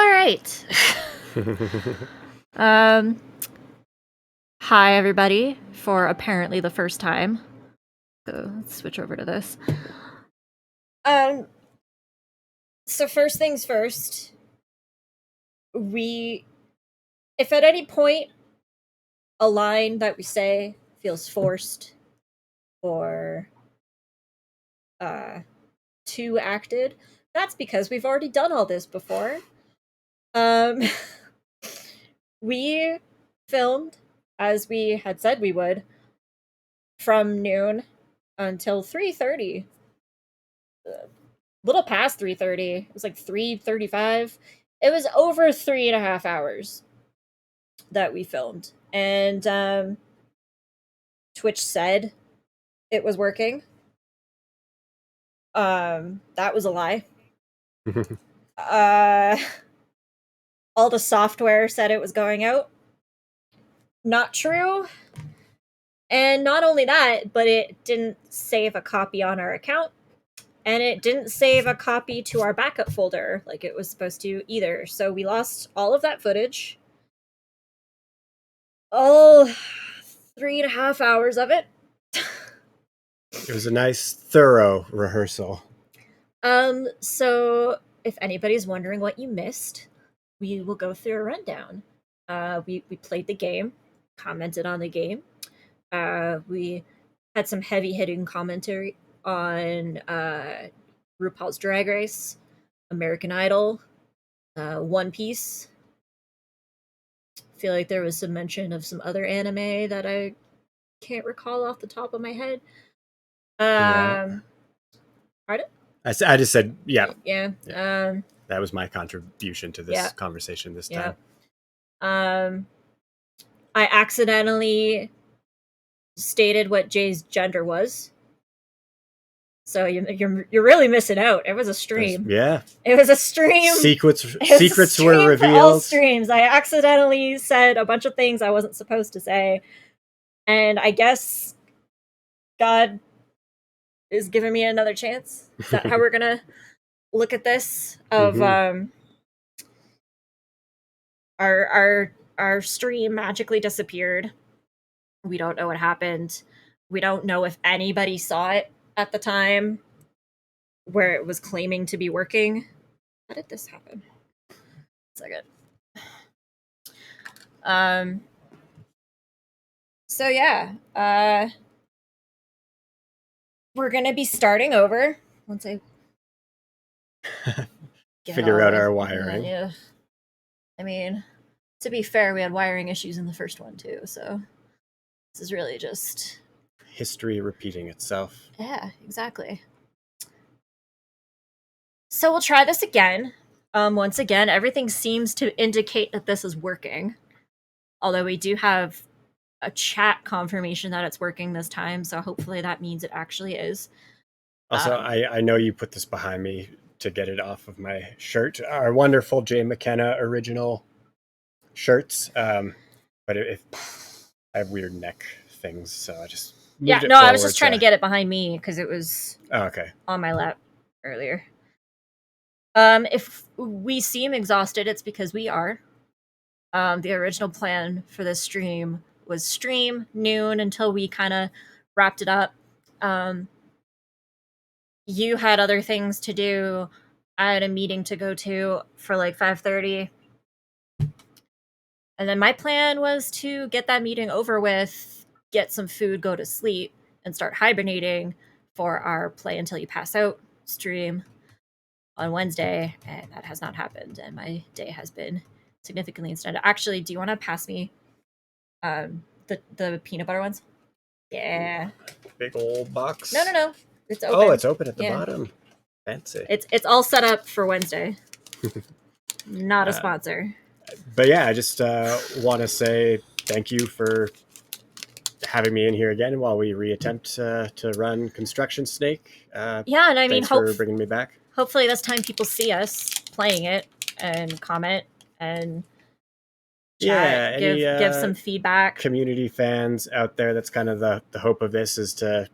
All right. um, Hi, everybody, for apparently the first time. So let's switch over to this. So first things first, if at any point a line that we say feels forced or too acted, that's because we've already done all this before. We filmed, as we had said we would, from noon until 3:30. Little past 3:30. It was like 3:35. It was over 3.5 hours that we filmed. And Twitch said it was working. That was a lie. All the software said it was going out. Not true. And not only that, but it didn't save a copy on our account. And it didn't save a copy to our backup folder like it was supposed to either. So we lost all of that footage. All 3.5 hours of it. It was a nice, thorough rehearsal. So if anybody's wondering what you missed, we will go through a rundown. We played the game, commented on the game. We had some heavy-hitting commentary on RuPaul's Drag Race, American Idol, One Piece. Feel like there was some mention of some other anime that I can't recall off the top of my head. Pardon? I just said, yeah. Yeah. That was my contribution to this conversation this time. I accidentally stated what Jay's gender was. So you're really missing out. It was a stream. It was a stream. Secrets were revealed. For all streams. I accidentally said a bunch of things I wasn't supposed to say, and I guess God is giving me another chance. Is that how we're gonna look at this? Of our stream magically disappeared. We don't know what happened. We don't know if anybody saw it at the time where it was claiming to be working. How did this happen? 1 second. So yeah, we're gonna be starting over once I figure out our wiring. Yeah. I mean, to be fair, we had wiring issues in the first one too, so this is really just history repeating itself. Yeah, exactly. So we'll try this again. Once again, everything seems to indicate that this is working. Although we do have a chat confirmation that it's working this time, so hopefully that means it actually is. Also, I know you put this behind me to get it off of my shirt. Our wonderful J. McKenna original shirts. But I have weird neck things, so I just moved it I was just trying to get it behind me because it was on my lap earlier. If we seem exhausted, it's because we are. The original plan for this stream was stream noon until we kind of wrapped it up. You had other things to do. I had a meeting to go to for like 5:30. And then my plan was to get that meeting over with, get some food, go to sleep, and start hibernating for our Play Until You Pass Out stream on Wednesday. And that has not happened. And my day has been significantly extended. Actually, do you want to pass me the peanut butter ones? Yeah. Big old box. No. It's open. Oh, it's open at the bottom. Fancy. It's all set up for Wednesday. Not a sponsor. But yeah, I just want to say thank you for having me in here again while we reattempt to run Construction Snake. And I mean, thanks for bringing me back. Hopefully this time people see us playing it and comment and chat, give some feedback. Community fans out there, that's kind of the hope of this, is to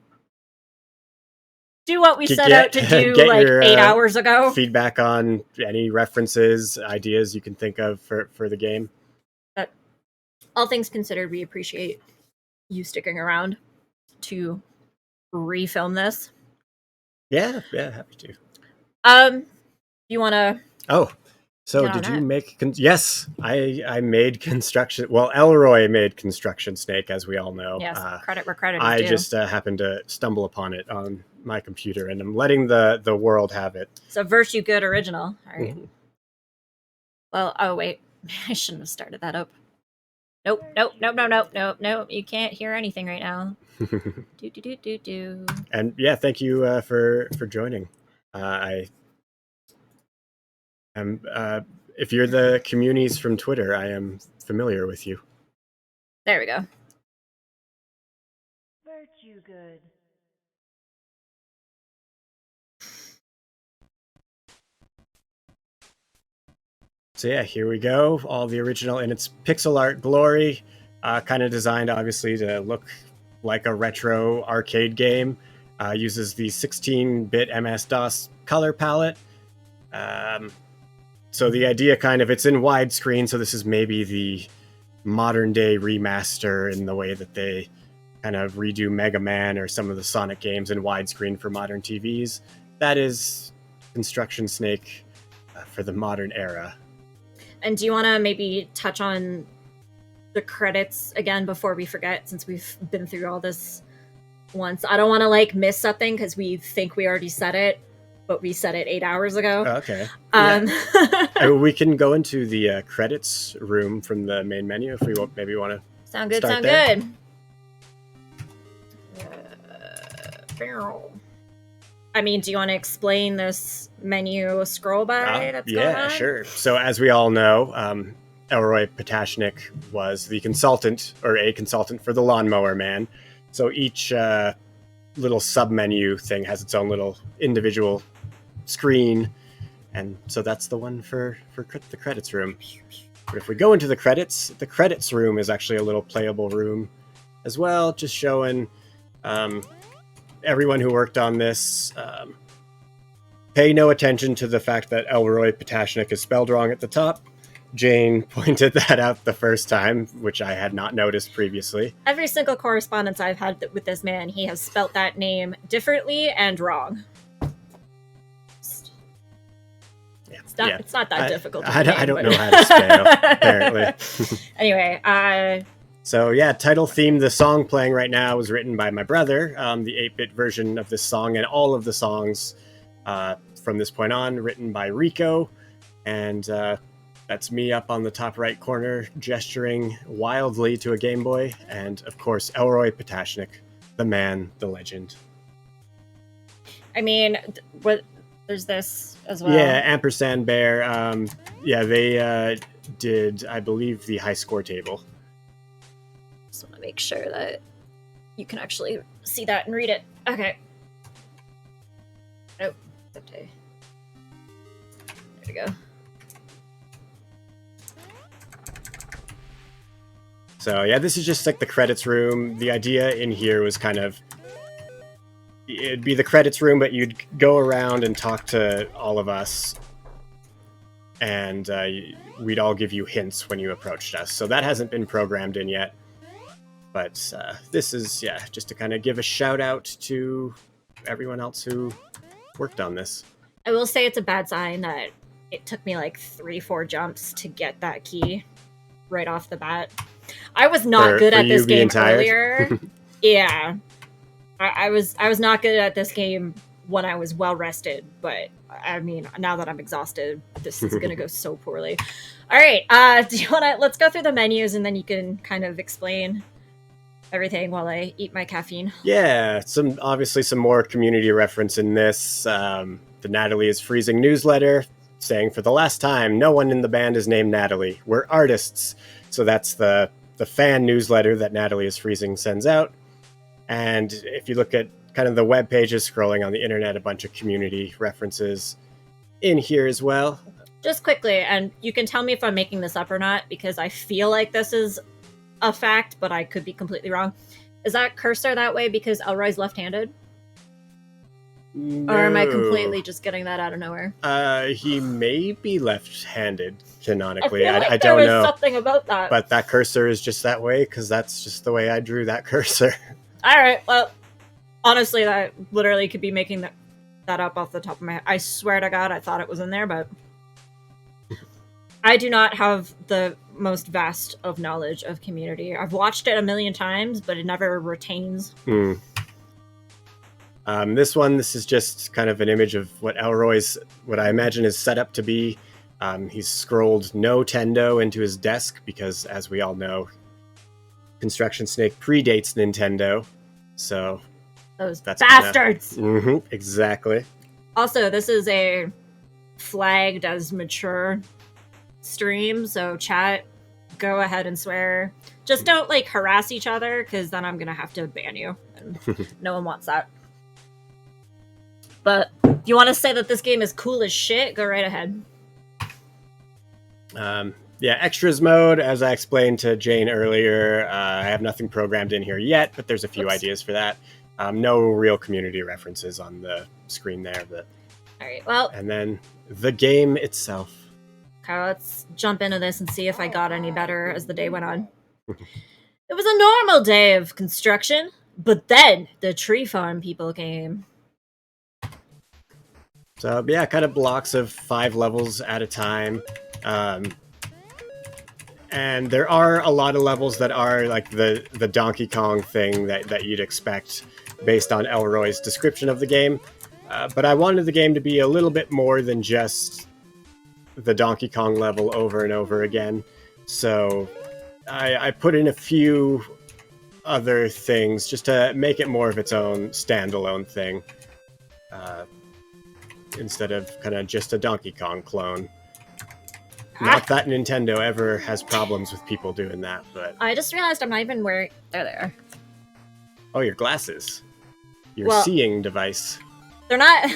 do what we set out to do get like your 8 hours ago. feedback on any references, ideas you can think of for the game. But all things considered, we appreciate you sticking around to refilm this. Yeah, happy to. You want to? Oh, so Get on did you that. make? Yes, I made construction. Well, Elroy made Construction Snake, as we all know. Yes, credit where credit is I due. just happened to stumble upon it on my computer, and I'm letting the world have it. It's a Virtue Good original. All right. Mhm. Well, oh wait, I shouldn't have started that up. Nope, nope, nope, nope, nope, nope, nope. You can't hear anything right now. Do. And yeah, thank you for joining. I am. If you're the communities from Twitter, I am familiar with you. There we go. Virtue Good. So yeah, here we go. All the original in its pixel art glory, kind of designed obviously to look like a retro arcade game. Uses the 16-bit MS-DOS color palette. So the idea kind of, it's in widescreen, so this is maybe the modern day remaster in the way that they kind of redo Mega Man or some of the Sonic games in widescreen for modern TVs. That is Construction Snake for the modern era. And do you want to maybe touch on the credits again before we forget, since we've been through all this once? I don't want to like miss something because we think we already said it, but we said it 8 hours ago. Okay. Yeah. We can go into the credits room from the main menu if we maybe want to. Sound good. Start Sound there. Good. I mean, do you want to explain this menu scroll by that's going on? Sure. So as we all know, Elroy Patashnik was the consultant, or a consultant, for the Lawnmower Man. So each little sub-menu thing has its own little individual screen, and so that's the one for the credits room. But if we go into the credits room is actually a little playable room as well, just showing everyone who worked on this. Pay no attention to the fact that Elroy Patashnik is spelled wrong at the top. Jane pointed that out the first time, which I had not noticed previously. Every single correspondence I've had with this man, he has spelt that name differently and wrong. It's not that difficult. I don't know how to spell, apparently. Anyway, So yeah, title theme. The song playing right now was written by my brother. The 8-bit version of this song, and all of the songs from this point on, written by Rico. And that's me up on the top right corner, gesturing wildly to a Game Boy. And of course, Elroy Patashnik, the man, the legend. I mean, there's this as well. Yeah, Ampersand Bear. Yeah, they did, I believe, the high score table. Just want to make sure that you can actually see that and read it. Okay. Oh, okay. There we go. So yeah, this is just like the credits room. The idea in here was kind of, it'd be the credits room, but you'd go around and talk to all of us, and we'd all give you hints when you approached us. So that hasn't been programmed in yet. But this is, yeah, just to kind of give a shout out to everyone else who worked on this. I will say it's a bad sign that it took me like 3-4 jumps to get that key right off the bat. I was not good at this game earlier. Yeah. I was not good at this game when I was well rested, but I mean, now that I'm exhausted, this is gonna go so poorly. All right, do you want to? Let's go through the menus, and then you can kind of explain everything while I eat my caffeine. Yeah, obviously some more community reference in this. The Natalie is Freezing newsletter, saying for the last time, no one in the band is named Natalie. We're artists. So that's the fan newsletter that Natalie is Freezing sends out. And if you look at kind of the web pages scrolling on the internet, a bunch of community references in here as well. Just quickly, and you can tell me if I'm making this up or not, because I feel like this is a fact, but I could be completely wrong. Is that cursor that way because Elroy's left-handed? Or am I No. completely just getting that out of nowhere? He may be left-handed I canonically. feel I like there don't was know, something about that. but that cursor is just that way because that's just the way I drew that cursor. All right, well, honestly, that literally could be making that up off the top of my head. I swear to God, I thought it was in there, but I do not have the most vast of knowledge of Community. I've watched it a million times, but it never retains. Hmm. This is just kind of an image of what Elroy's, what I imagine is set up to be. He's scrolled no Tendo into his desk because, as we all know, Construction Snake predates Nintendo. So Those that's bastards! Exactly. Also, this is a flagged as mature stream, so chat, go ahead and swear. Just don't, like, harass each other, because then I'm gonna have to ban you, and no one wants that. But if you want to say that this game is cool as shit, go right ahead. Yeah, extras mode, as I explained to Jane earlier, I have nothing programmed in here yet, but there's a few ideas for that. No real community references on the screen there, but... All right, well... And then the game itself. Okay, let's jump into this and see if I got any better as the day went on. It was a normal day of construction, but then the tree farm people came. So, yeah, kind of blocks of 5 levels at a time. And there are a lot of levels that are like the Donkey Kong thing that you'd expect based on Elroy's description of the game. But I wanted the game to be a little bit more than just the Donkey Kong level over and over again. So I put in a few other things just to make it more of its own standalone thing. Instead of kind of just a Donkey Kong clone. Not that Nintendo ever has problems with people doing that, but... I just realized I'm not even wearing... There they are. Oh, your glasses. Your seeing device. They're not...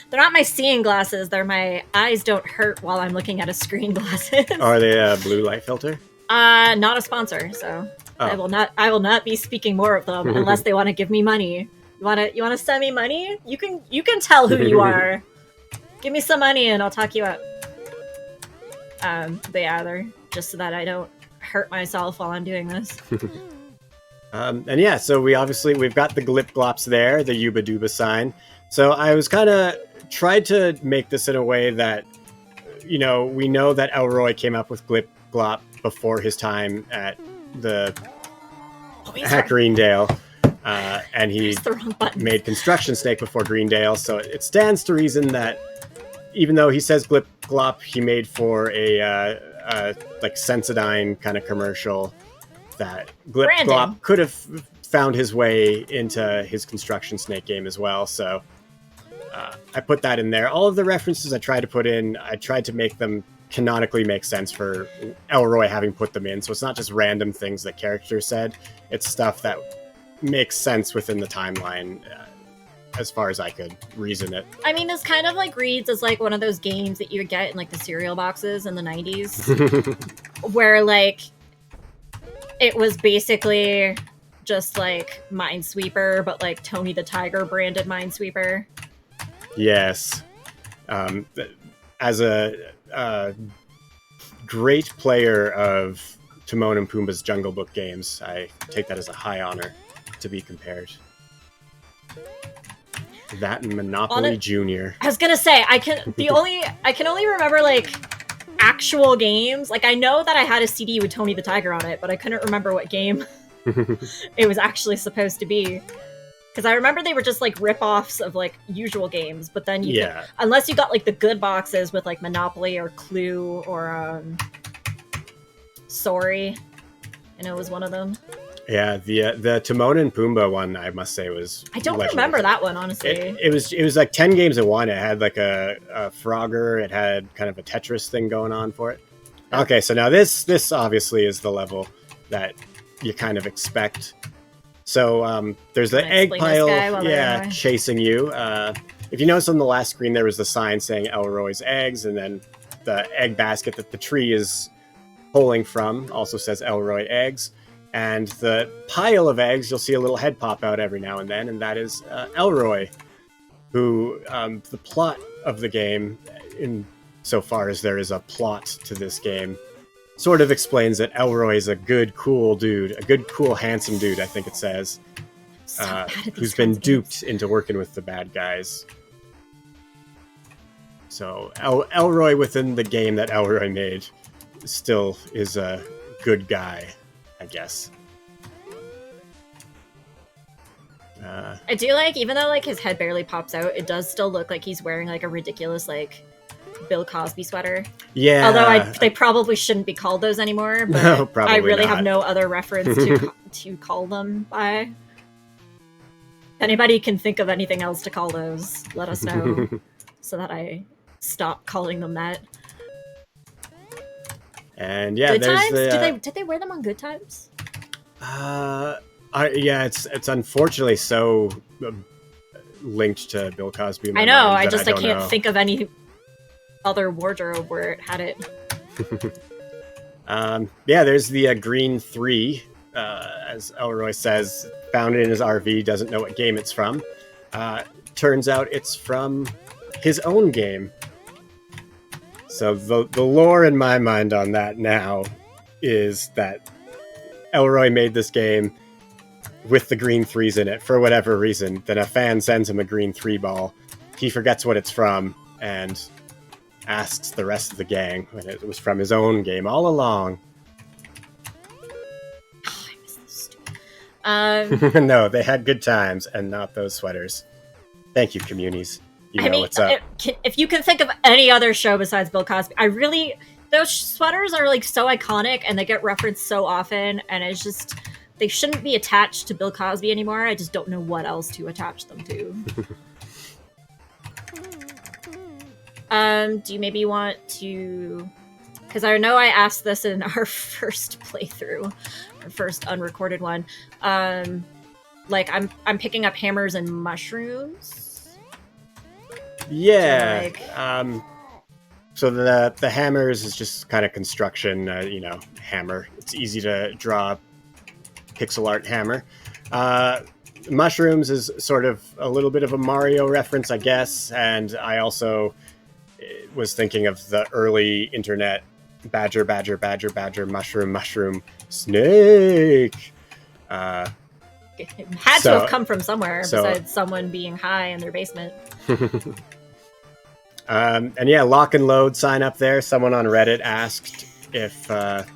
They're not my seeing glasses. They're my eyes don't hurt while I'm looking at a screen glasses. Oh, are they a blue light filter? Not a sponsor, so... Oh. I will not be speaking more of them unless they want to give me money. You wanna send me money? You can tell who you are. Give me some money and I'll talk you up. But yeah, they're just so that I don't hurt myself while I'm doing this. And yeah, so we've got the glip glops there, the Yuba Duba sign. So I was kind of tried to make this in a way that, you know, we know that Elroy came up with glip glop before his time at Greendale. And he made Construction Snake before Greendale. So it stands to reason that even though he says glip glop, he made for a like Sensodyne kind of commercial, that glip glop could have found his way into his Construction Snake game as well. So I put that in there. All of the references I tried to put in, I tried to make them canonically make sense for Elroy having put them in. So it's not just random things that characters said. It's stuff that makes sense within the timeline. As far as I could reason it. I mean, this kind of like reads as like one of those games that you would get in like the cereal boxes in the 90s. Where like it was basically just like Minesweeper, but like Tony the Tiger branded Minesweeper. Yes. As a great player of Timon and Pumbaa's Jungle Book games, I take that as a high honor to be compared. That and Monopoly Junior. I was gonna say I can only remember like actual games. Like I know that I had a CD with Tony the Tiger on it, but I couldn't remember what game it was actually supposed to be. Because I remember they were just like rip-offs of like usual games, but then you could, unless you got like the good boxes with like Monopoly or Clue or Sorry, I know it was one of them. Yeah, the Timon and Pumbaa one, I must say, was... I don't remember that one, honestly. It was like 10 games in one. It had like a Frogger. It had kind of a Tetris thing going on for it. Okay, so now this obviously is the level that you kind of expect. So there's the egg pile, chasing you. If you notice on the last screen, there was the sign saying Elroy's Eggs, and then the egg basket that the tree is pulling from also says Elroy Eggs. And the pile of eggs, you'll see a little head pop out every now and then, and that is Elroy. who the plot of the game, in so far as there is a plot to this game, sort of explains that Elroy is a good, cool dude, a good, cool, handsome dude, I think it says, So bad at these who's been kinds of games. duped into working with the bad guys. So Elroy within the game that Elroy made still is a good guy, I guess. I do like, even though like his head barely pops out, it does still look like he's wearing like a ridiculous like Bill Cosby sweater. Yeah. Although they probably shouldn't be called those anymore, but No, probably I really not. have no other reference to call them by. If anybody can think of anything else to call those, let us know so that I stop calling them that. And yeah, Good there's Times? the. Did they wear them on Good Times? Yeah, it's unfortunately so linked to Bill Cosby. In my I know. mind I don't can't know. think of any other wardrobe where it had it. Yeah, there's the Green 3, as Elroy says, found it in his RV, doesn't know what game it's from. Turns out it's from his own game. So the lore in my mind on that now is that Elroy made this game with the green 3s in it for whatever reason. Then a fan sends him a green 3 ball. He forgets what it's from and asks the rest of the gang when it was from his own game all along. Oh, I miss this. No, they had good times and not those sweaters. Thank you, communities. You know what's up. If you can think of any other show besides Bill Cosby, those sweaters are like so iconic and they get referenced so often, and it's just, they shouldn't be attached to Bill Cosby anymore. I just don't know what else to attach them to. Do you maybe want to, because I know I asked this in our first playthrough, our first unrecorded one. Like I'm picking up hammers and mushrooms. Yeah. Like, so the hammers is just kind of construction, hammer. It's easy to draw pixel art hammer. Mushrooms is sort of a little bit of a Mario reference, I guess, and I also was thinking of the early internet badger, badger, badger, badger, mushroom, mushroom, snake. it had to have come from somewhere besides someone being high in their basement. And yeah, lock and load sign up there. Someone on Reddit asked if the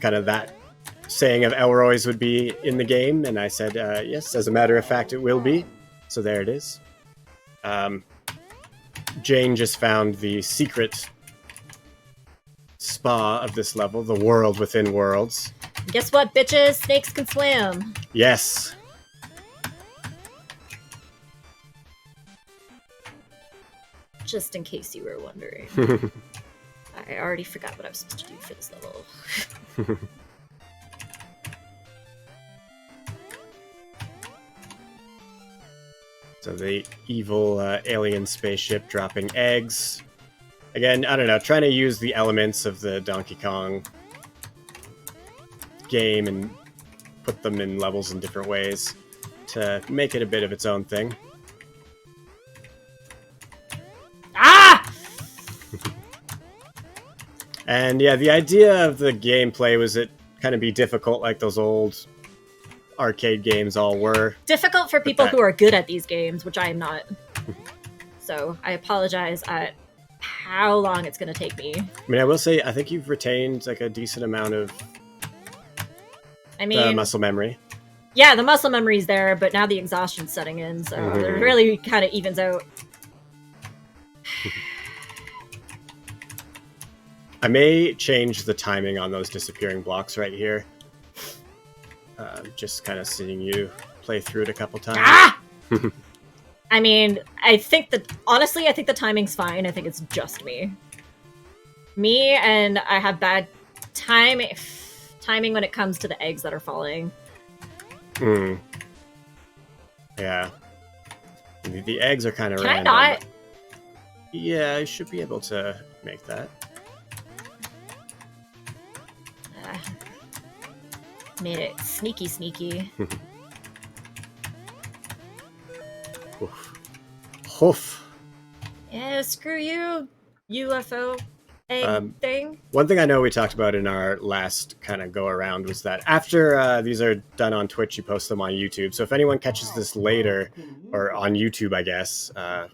kind of that saying of Elroy's would be in the game, and I said yes, as a matter of fact it will be. So there it is. Jane just found the secret spa of this level, the world within worlds. Guess what, bitches? Snakes can swim. Yes. Just in case you were wondering. I already forgot what I was supposed to do for this level. So the evil alien spaceship dropping eggs. Again, I don't know, trying to use the elements of the Donkey Kong game and put them in levels in different ways to make it a bit of its own thing. Ah! And yeah, the idea of the gameplay was it kind of be difficult like those old arcade games all were. Difficult for people who are good at these games, which I am not. So I apologize at how long it's going to take me. I mean, I will say, I think you've retained like a decent amount of the muscle memory. Yeah, the muscle memory's there, but now the exhaustion's setting in, so it really kind of evens out. I may change the timing on those disappearing blocks right here. Just kind of seeing you play through it a couple times. Ah! I mean, honestly, I think the timing's fine. I think it's just me. And I have bad timing when it comes to the eggs that are falling. Yeah. The eggs are kind of Can random. I not? Yeah, I should be able to make that. Made it sneaky. Oof. Hoof. Yeah, screw you, UFO egg thing. One thing I know we talked about in our last kind of go around was that after these are done on Twitch, you post them on YouTube. So if anyone catches this later, or on YouTube, I guess,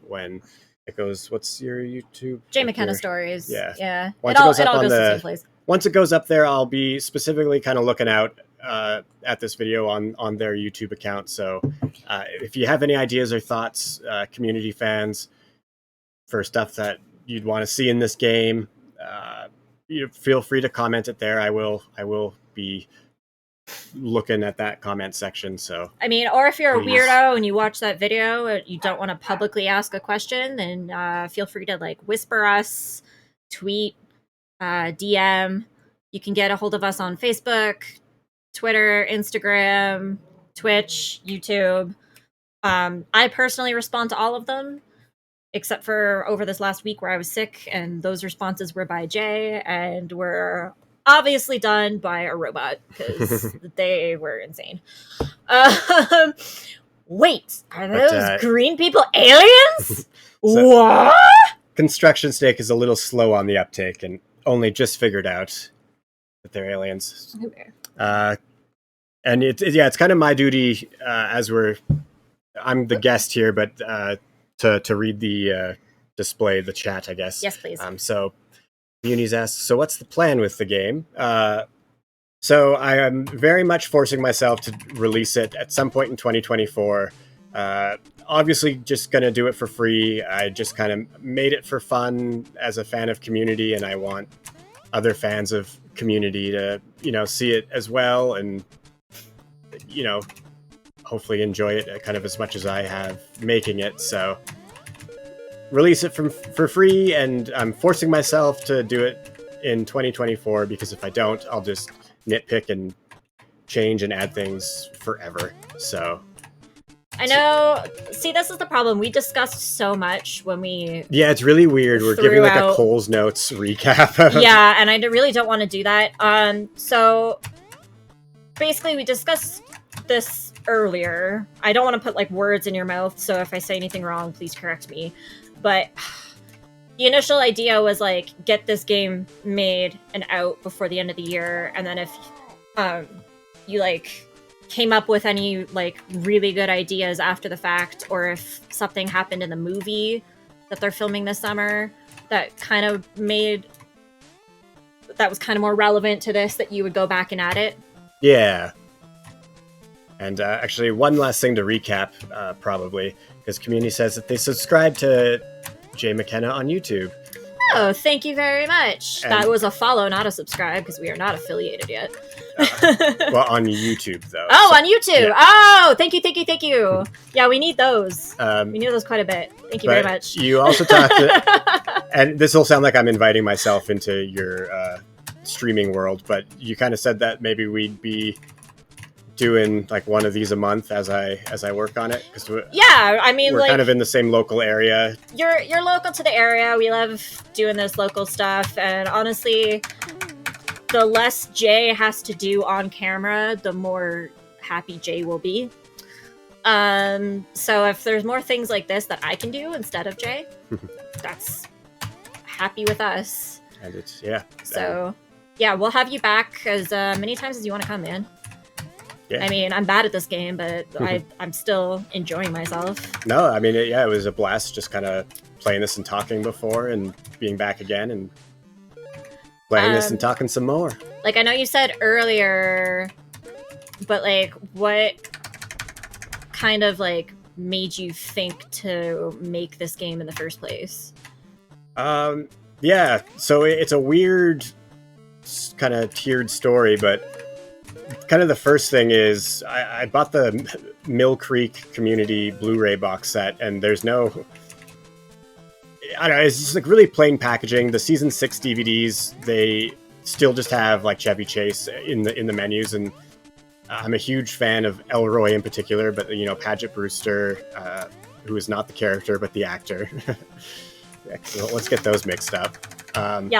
when it goes, what's your YouTube? JMckennaStories. Yeah. Once it goes It up all on goes to the the same place. once it goes up there, I'll be specifically kind of looking out at this video on their YouTube account. So if you have any ideas or thoughts, community fans, for stuff that you'd want to see in this game, you feel free to comment it there. I will be looking at that comment section. So I mean, or if you're please. a weirdo and you watch that video and you don't want to publicly ask a question, then feel free to like whisper us, tweet, DM. You can get a hold of us on Facebook, Twitter, Instagram, Twitch, YouTube. I personally respond to all of them, except for over this last week where I was sick, and those responses were by Jay and were obviously done by a robot because they were insane. Wait, are those green people aliens? What? Construction Snake is a little slow on the uptake and only just figured out that they're aliens. Okay. And it's kind of my duty I'm the guest here, but to read the display, the chat, I guess. Yes, please. So Muni's asked, so what's the plan with the game? So I am very much forcing myself to release it at some point in 2024. Obviously, just going to do it for free. I just kind of made it for fun as a fan of Community, and I want other fans of Community to, see it as well and, hopefully enjoy it kind of as much as I have making it. So release it for free, and I'm forcing myself to do it in 2024 because if I don't, I'll just nitpick and change and add things forever. So I know. See, this is the problem. We discussed so much when we... Yeah, it's really weird. We're giving like a Cole's Notes recap. Yeah, and I really don't want to do that. So basically we discussed this earlier. I don't want to put like words in your mouth, so if I say anything wrong, please correct me. But the initial idea was like, get this game made and out before the end of the year, and then if you like came up with any like really good ideas after the fact, or if something happened in the movie that they're filming this summer that was kind of more relevant to this, that you would go back and add it. Yeah. And actually, one last thing to recap, probably, because Community says that they subscribe to Jay McKenna on YouTube. Oh, thank you very much. And that was a follow, not a subscribe, because we are not affiliated yet. Well, on YouTube, though. Oh, so, on YouTube. Yeah. Oh, thank you. Yeah, we need those. We need those quite a bit. Thank you very much. You also talked to... And this will sound like I'm inviting myself into your streaming world, but you kind of said that maybe we'd be doing like one of these a month as I work on it, because I mean, we're like, kind of in the same local area. You're local to the area. We love doing this local stuff, and honestly, the less Jay has to do on camera, the more happy Jay will be. So if there's more things like this that I can do instead of Jay, that's happy with us. And it's So we'll have you back as many times as you want to come in. Yeah. I mean, I'm bad at this game, but I'm still enjoying myself. No, I mean, it was a blast just kind of playing this and talking before and being back again and playing this and talking some more. Like, I know you said earlier, but like, what kind of like made you think to make this game in the first place? Yeah, so it's a weird kind of tiered story, but kind of the first thing is I bought the Mill Creek Community Blu-ray box set, and there's no... I don't know, it's just like really plain packaging. The Season 6 DVDs, they still just have like Chevy Chase in the menus, and I'm a huge fan of Elroy in particular, but Paget Brewster, who is not the character but the actor. So let's get those mixed up.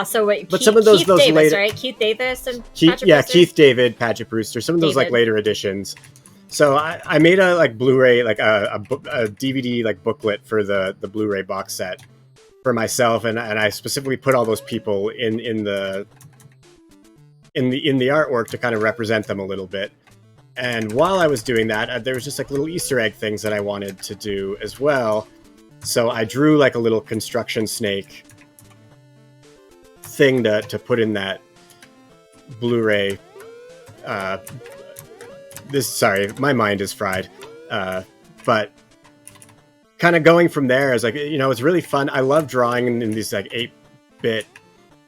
So wait, but some of those Davis, later, right? Keith Davis and Paget Brewster? Keith David, Paget Brewster. Some of those like later editions. So I made a like Blu-ray, like a DVD like booklet for the Blu-ray box set for myself, and I specifically put all those people in the artwork to kind of represent them a little bit. And while I was doing that, there was just like little Easter egg things that I wanted to do as well. So I drew like a little construction snake thing to put in that Blu-ray. Sorry, my mind is fried. But kind of going from there, I was like, it's really fun. I love drawing in these like 8-bit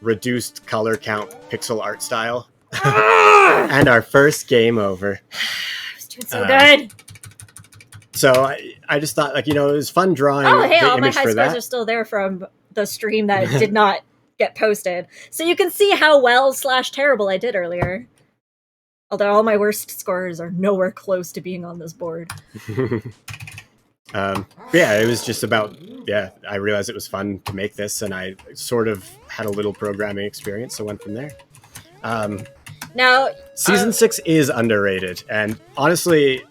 reduced color count pixel art style. And our first game over. I was doing so good. So I just thought, like, it was fun drawing. Oh, hey, the all my image high for scores that. are still there from the stream that did not get posted. So you can see how well/terrible I did earlier. Although all my worst scores are nowhere close to being on this board. Yeah, it was just about, I realized it was fun to make this, and I sort of had a little programming experience, so went from there. Now, Season 6 is underrated, and honestly,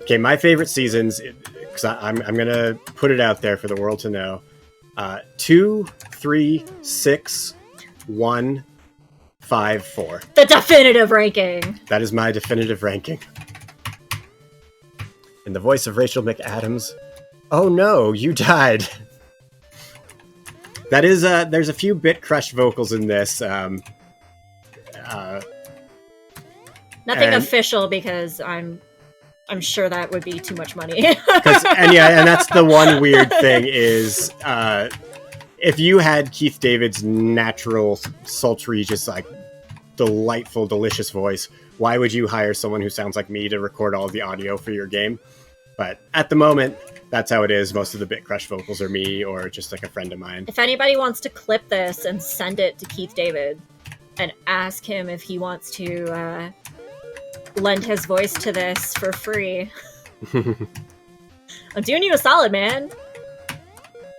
okay, my favorite seasons, because I'm going to put it out there for the world to know, 2, 3, 6, 1, 5, 4. The definitive ranking. That is my definitive ranking. In the voice of Rachel McAdams, oh no, you died. That is, there's a few bit crushed vocals in this. Nothing official, because I'm sure that would be too much money. And that's the one weird thing is, if you had Keith David's natural, sultry, just like delightful, delicious voice, why would you hire someone who sounds like me to record all of the audio for your game? But at the moment, that's how it is. Most of the bit crush vocals are me or just like a friend of mine. If anybody wants to clip this and send it to Keith David and ask him if he wants to lend his voice to this for free, I'm doing you a solid, man.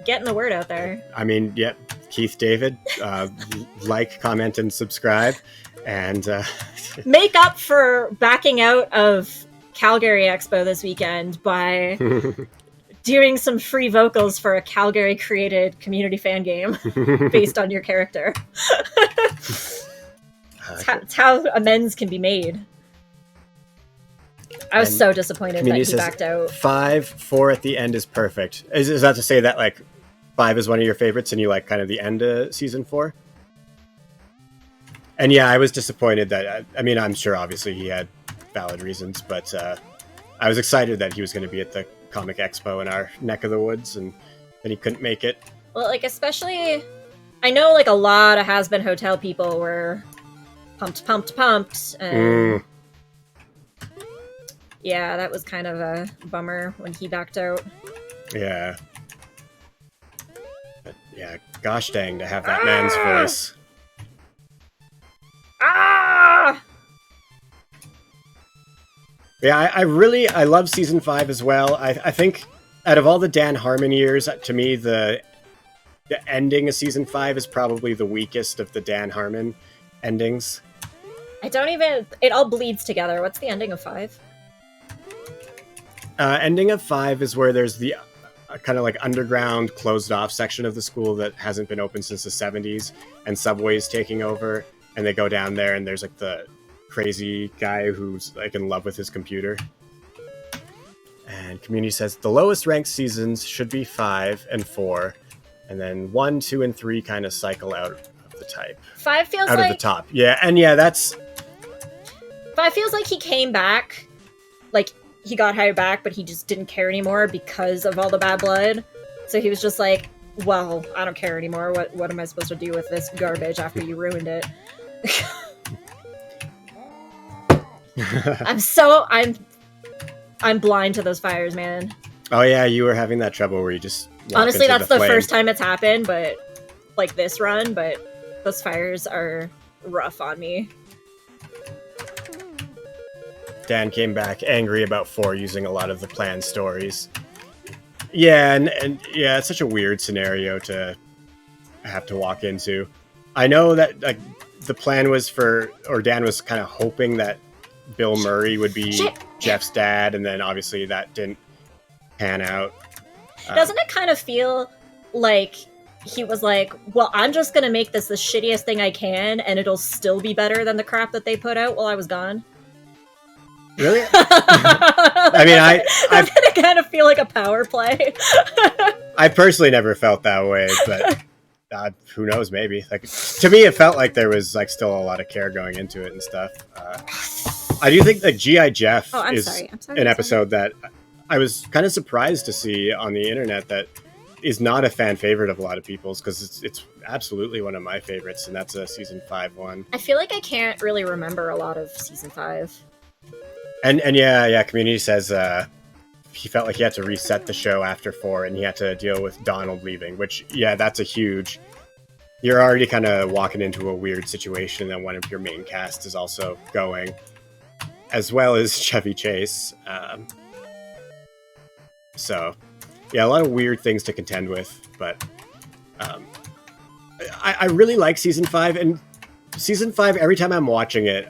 Getting the word out there. I mean, yep, Keith David, like, comment, and subscribe, and make up for backing out of Calgary Expo this weekend by doing some free vocals for a Calgary created community fan game based on your character. It's how amends can be made. I was so disappointed that he backed out. 5, 4 at the end is perfect. Is that to say that like 5 is one of your favorites and you like kind of the end of season 4? And yeah, I was disappointed that, I mean, I'm sure obviously he had valid reasons, but I was excited that he was going to be at the Comic Expo in our neck of the woods, and then he couldn't make it. Well, like, especially, I know like a lot of Has Been Hotel people were pumped, and yeah, that was kind of a bummer when he backed out. Yeah. But yeah, gosh dang to have that man's voice. Yeah, I love season 5 as well. I think out of all the Dan Harmon years, to me, the ending of season 5 is probably the weakest of the Dan Harmon endings. It all bleeds together. What's the ending of 5? Ending of 5 is where there's the kind of like underground closed off section of the school that hasn't been open since the 70s, and Subway's taking over, and they go down there and there's like the crazy guy who's like in love with his computer. And community says the lowest ranked seasons should be 5 and 4, and then 1, 2, and 3 kind of cycle out of the type. 5 feels out like of the top. Yeah, and yeah, that's 5 feels like he came back, like he got hired back, but he just didn't care anymore because of all the bad blood. So he was just like, well, I don't care anymore. What am I supposed to do with this garbage after you ruined it? I'm blind to those fires, man. Oh yeah, you were having that trouble where you just honestly, that's the first time it's happened, but like this run, but those fires are rough on me. Dan came back angry about 4 using a lot of the planned stories. Yeah, and yeah, it's such a weird scenario to have to walk into. I know that like the plan was Dan was kind of hoping that Bill Murray would be Shit. Jeff's dad, and then obviously that didn't pan out. Doesn't it kind of feel like he was like, well, I'm just gonna make this the shittiest thing I can, and it'll still be better than the crap that they put out while I was gone? Really? I mean, I kind of feel like a power play. I personally never felt that way, but who knows? Maybe. Like, to me, it felt like there was like still a lot of care going into it and stuff. I do think that G.I. Jeff is an episode that I was kind of surprised to see on the internet that is not a fan favorite of a lot of people's, because it's absolutely one of my favorites, and that's a season 5 one. I feel like I can't really remember a lot of season 5. And yeah, Community says he felt like he had to reset the show after 4, and he had to deal with Donald leaving, which, yeah, that's a huge... You're already kind of walking into a weird situation that one of your main cast is also going, as well as Chevy Chase. So, yeah, a lot of weird things to contend with, but I really like Season 5, and Season 5, every time I'm watching it,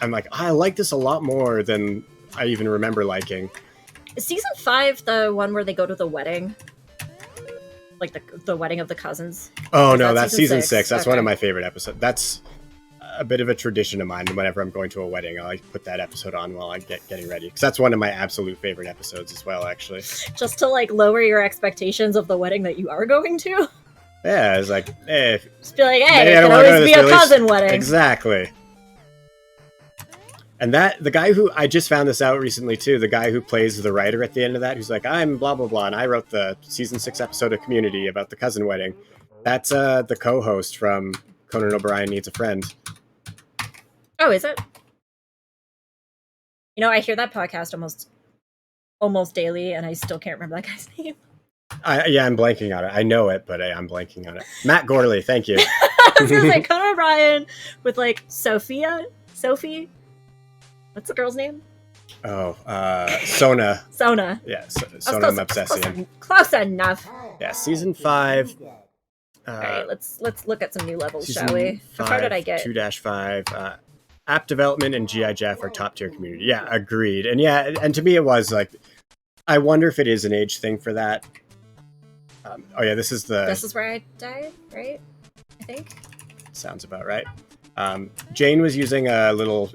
I'm like, I like this a lot more than I even remember liking. Is Season 5 the one where they go to the wedding? Like the wedding of the cousins? Oh, no, that's Season 6. That's okay. one of my favorite episodes. That's a bit of a tradition of mine. Whenever I'm going to a wedding, I like put that episode on while I'm getting ready. Because that's one of my absolute favorite episodes as well, actually. Just to, like, lower your expectations of the wedding that you are going to? Yeah, it's like, hey. Just be like, hey, it can always be a cousin wedding. Exactly. And the guy who, I just found this out recently too, the guy who plays the writer at the end of that, who's like, I'm blah, blah, blah, and I wrote the season 6 episode of Community about the cousin wedding. That's the co-host from Conan O'Brien Needs a Friend. Oh, is it? You know, I hear that podcast almost daily, and I still can't remember that guy's name. Yeah, I'm blanking on it. I know it, but I'm blanking on it. Matt Gorley, thank you. I was gonna say Conan O'Brien with, like, Sophie? What's the girl's name? Oh, Sona. Sona. Yeah, Sona Mobsessian. Close enough. Yeah, season 5. All right, let's look at some new levels, shall we? How far did I get? 2-5. App development and G.I. Jeff are top tier community. Yeah, agreed. And yeah, and to me it was like, I wonder if it is an age thing for that. Oh yeah, this is where I died, right? I think. Sounds about right. Jane was using a little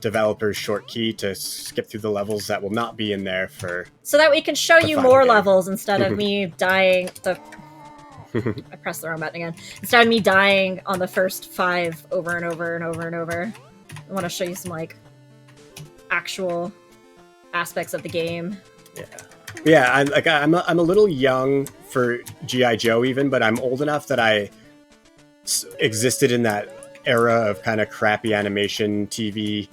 developer's short key to skip through the levels that will not be in there for... So that we can show you more levels instead of me dying... I pressed the wrong button again. Instead of me dying on the first 5 over and over and over and over. I want to show you some, like, actual aspects of the game. Yeah, I'm a little young for G.I. Joe even, but I'm old enough that I existed in that era of kind of crappy animation TV.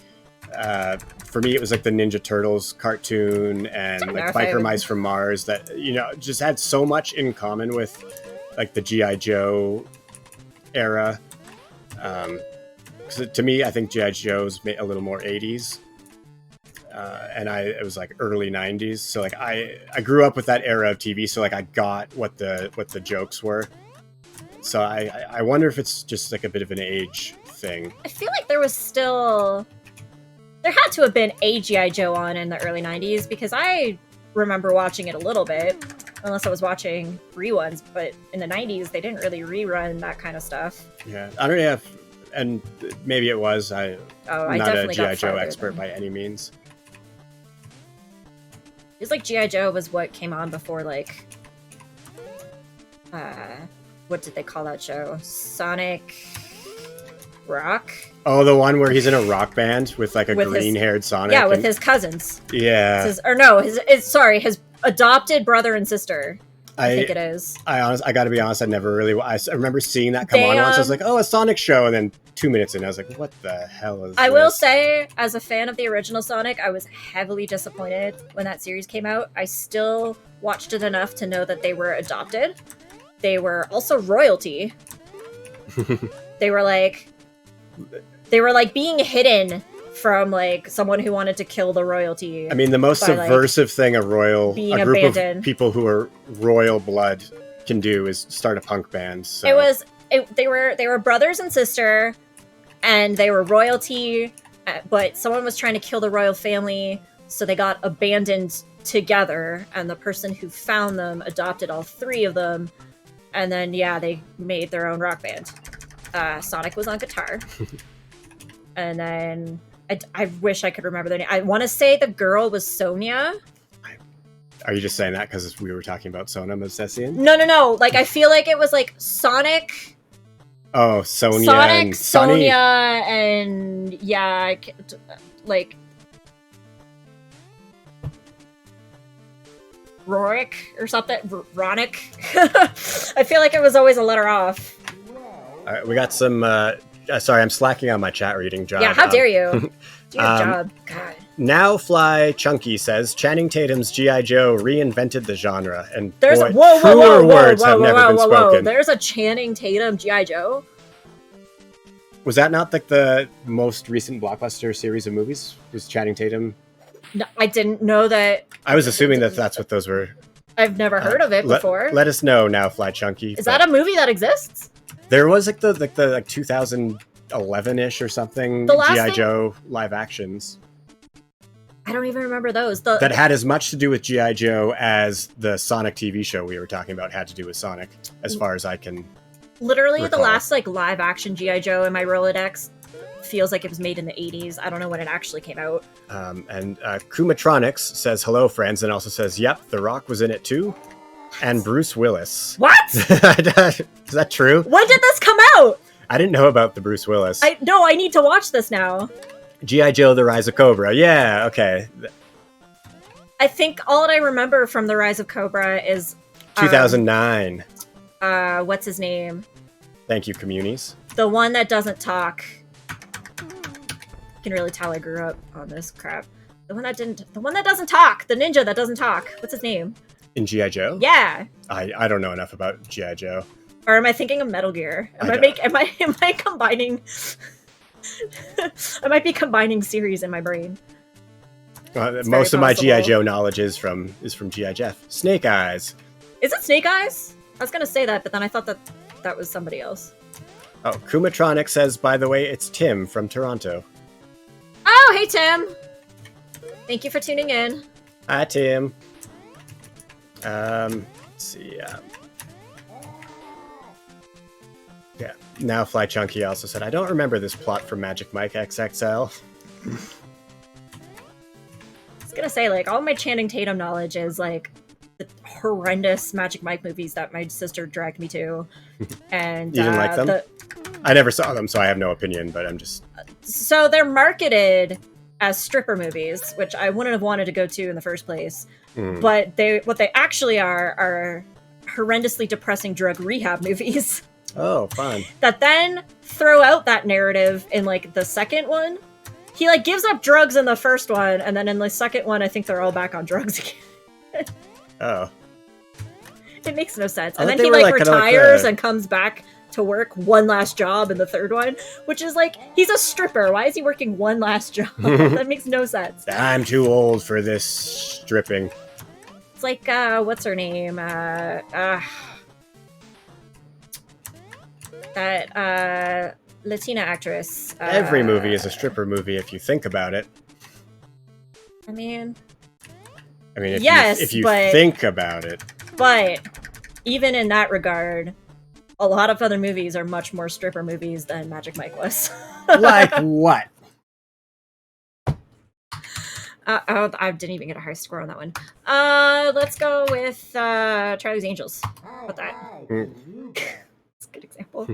For me, it was like the Ninja Turtles cartoon and like Biker Mice from Mars that, you know, just had so much in common with like the G.I. Joe era. Because to me, I think G.I. Joe's a little more 80s. And it was like early 90s. So like I grew up with that era of TV. So like I got what the jokes were. So I wonder if it's just like a bit of an age thing. I feel like there had to have been a G.I. Joe on in the early 90s, because I remember watching it a little bit, unless I was watching reruns, but in the 90s they didn't really rerun that kind of stuff. Yeah, I don't know if, and maybe it was, I'm not a G.I. Joe expert by any means. It's like G.I. Joe was what came on before, like, what did they call that show? Sonic Rock? Oh, the one where he's in a rock band with like a green-haired Sonic. Yeah, with his cousins. Yeah. His adopted brother and sister. I think it is. I gotta be honest, I remember seeing that come on once. I was like, oh, a Sonic show, and then 2 minutes in, I was like, what the hell is this? I will say, as a fan of the original Sonic, I was heavily disappointed when that series came out. I still watched it enough to know that they were adopted. They were also royalty. They were like being hidden from like someone who wanted to kill the royalty. I mean, the most subversive thing a group abandoned. of people who are royal blood can do is start a punk band. So. They were brothers and sister, and they were royalty, but someone was trying to kill the royal family, so they got abandoned together, and the person who found them adopted all three of them, and then yeah, they made their own rock band. Sonic was on guitar, and then I wish I could remember their name. I want to say the girl was Sonia. Are you just saying that because we were talking about Sona Movsesian? No. Like, I feel like it was like Sonic. Oh, Sonia Sonic, and Sonny. Sonia, and yeah, like Rorik or something. Ronic. I feel like it was always a letter off. All right, we got some. Sorry, I'm slacking on my chat reading job. Yeah, how dare you? Do your job. God. Now Fly Chunky says Channing Tatum's G.I. Joe reinvented the genre, and There's boy, whoa, words have never been spoken. There's a Channing Tatum G.I. Joe. Was that not like the most recent blockbuster series of movies? Was Channing Tatum? No, I didn't know that. I was assuming that that's what those were. I've never heard of it before. Let us know now, Fly Chunky. Is that a movie that exists? There was like the 2011-ish or something G.I. Joe live actions. I don't even remember those. That had as much to do with G.I. Joe as the Sonic TV show we were talking about had to do with Sonic, as far as I can literally recall. The last like live action G.I. Joe in my Rolodex feels like it was made in the 80s. I don't know when it actually came out. And Kumatronics says, hello, friends, and also says, yep, The Rock was in it too. And Bruce Willis. What? Is that true? When did this come out? I didn't know about the Bruce Willis. I need to watch this now. G.I. Joe, The Rise of Cobra. Yeah, okay. I think all that I remember from The Rise of Cobra is... 2009. What's his name? Thank you, Communies. The one that doesn't talk. You can really tell I grew up on this crap. The one that doesn't talk. The ninja that doesn't talk. What's his name? In G.I. Joe? Yeah. I don't know enough about G.I. Joe. Or am I thinking of Metal Gear? Am I combining... I might be combining series in my brain. Most of my G.I. Joe knowledge is from G.I. Jeff. Snake Eyes. Is it Snake Eyes? I was gonna say that, but then I thought that was somebody else. Oh, Kumatronic says, by the way, it's Tim from Toronto. Oh, hey Tim! Thank you for tuning in. Hi, Tim. Let's see. Yeah. Now Fly Chunky also said, I don't remember this plot from Magic Mike XXL. I was gonna say, like, all my Channing Tatum knowledge is, like, the horrendous Magic Mike movies that my sister dragged me to. And you didn't like them? I never saw them, so I have no opinion, but I'm just... So they're marketed as stripper movies, which I wouldn't have wanted to go to in the first place. But what they actually are horrendously depressing drug rehab movies. Oh, fun. That then throw out that narrative in, like, the second one. He, like, gives up drugs in the first one, and then in the second one, I think they're all back on drugs again. Oh. It makes no sense. And then he, like, retires and comes back to work one last job in the third one, which is, like, he's a stripper. Why is he working one last job? That makes no sense. I'm too old for this stripping. It's like, what's her name? That Latina actress. Every movie is a stripper movie if you think about it. I mean, if you think about it. But even in that regard, a lot of other movies are much more stripper movies than Magic Mike was. Like what? I didn't even get a high score on that one. Let's go with Charlie's Angels. How about that? That's a good example.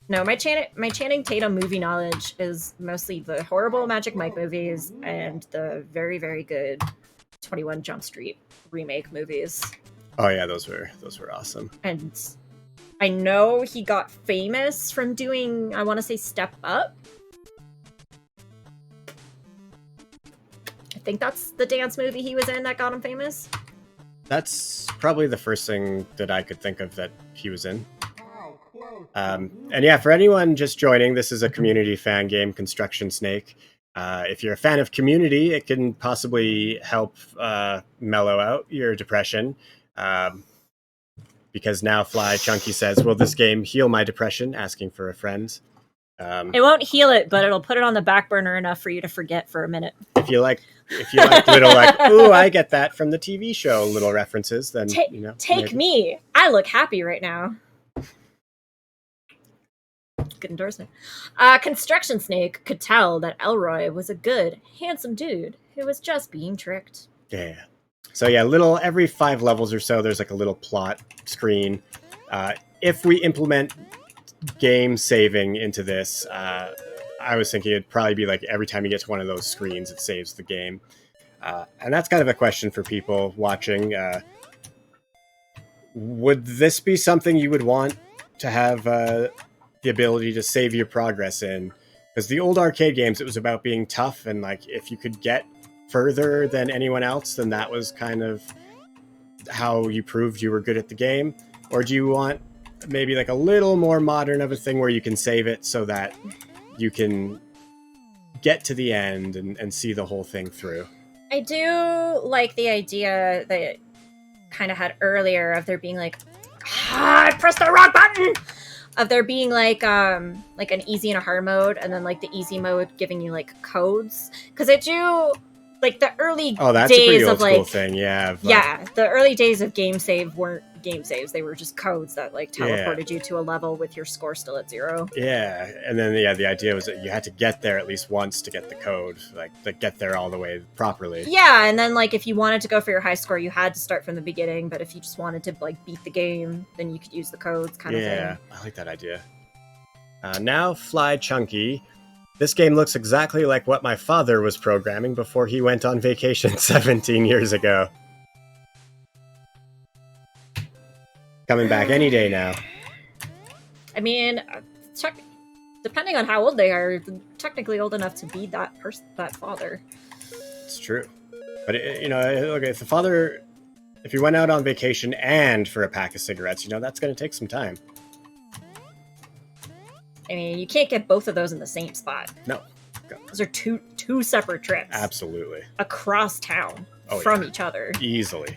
No, my Channing Tatum movie knowledge is mostly the horrible Magic Mike movies and the very, very good 21 Jump Street remake movies. Oh yeah, those were awesome. And I know he got famous from doing, I want to say, Step Up. I think that's the dance movie he was in that got him famous. That's probably the first thing that I could think of that he was in. And yeah, for anyone just joining, this is a community fan game, Construction Snake. If you're a fan of Community, it can possibly help mellow out your depression. Because now Fly Chunky says, will this game heal my depression? Asking for a friend. It won't heal it, but it'll put it on the back burner enough for you to forget for a minute. If you like little like, ooh, I get that from the TV show, little references, then Take me. I look happy right now. Good endorsement. Construction Snake could tell that Elroy was a good, handsome dude who was just being tricked. Yeah. So yeah, every 5 levels or so, there's like a little plot screen. If we implement game saving into this, I was thinking it'd probably be like every time you get to one of those screens, it saves the game. And that's kind of a question for people watching. Would this be something you would want to have the ability to save your progress in? Because the old arcade games, it was about being tough, and like if you could get further than anyone else, then that was kind of how you proved you were good at the game. Or do you want maybe like a little more modern of a thing where you can save it so that you can get to the end and see the whole thing through? I do like the idea that kind of had earlier of there being like, I pressed the wrong button! Of there being like an easy and a hard mode, and then like the easy mode giving you like codes. Because I do like the early that's days a pretty old of like school thing, yeah. The early days of game save weren't game saves; they were just codes that like teleported you to a level with your score still at 0. Yeah, and then the idea was that you had to get there at least once to get the code, like to get there all the way properly. Yeah, and then like if you wanted to go for your high score, you had to start from the beginning. But if you just wanted to like beat the game, then you could use the codes, kind of thing. Yeah, I like that idea. Now, Fly Chunky. This game looks exactly like what my father was programming before he went on vacation 17 years ago. Coming back any day now. I mean, depending on how old they are, technically old enough to be that father. It's true. But, look, if you went out on vacation and for a pack of cigarettes, that's going to take some time. I mean, you can't get both of those in the same spot. No. Those are two separate trips. Absolutely. Across town from each other. Easily.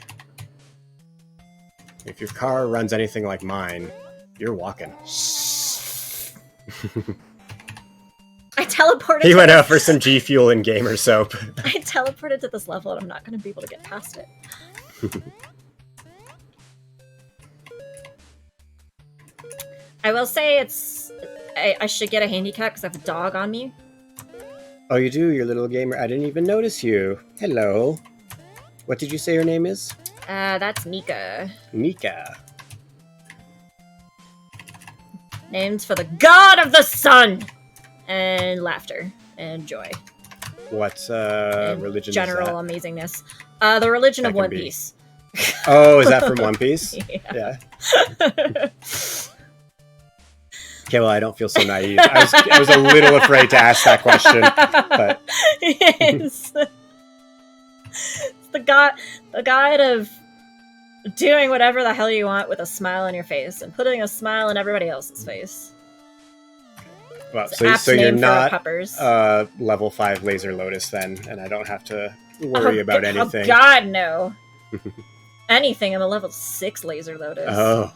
If your car runs anything like mine, you're walking. I teleported. He went out for some G Fuel and gamer soap. I teleported to this level and I'm not going to be able to get past it. I will say I should get a handicap because I have a dog on me. Oh, you do? Your little gamer? I didn't even notice you. Hello. What did you say your name is? That's Mika. Mika. Named for the god of the sun! And laughter. And joy. What religion is that? General amazingness. The religion of One Piece. Oh, is that from One Piece? Yeah. Okay, well, I don't feel so naive. I was a little afraid to ask that question, but it's the god of doing whatever the hell you want with a smile on your face and putting a smile on everybody else's face. Well, so you're not level 5 Laser Lotus then, and I don't have to worry about anything. Oh God, no! Anything. I'm a level 6 Laser Lotus. Oh.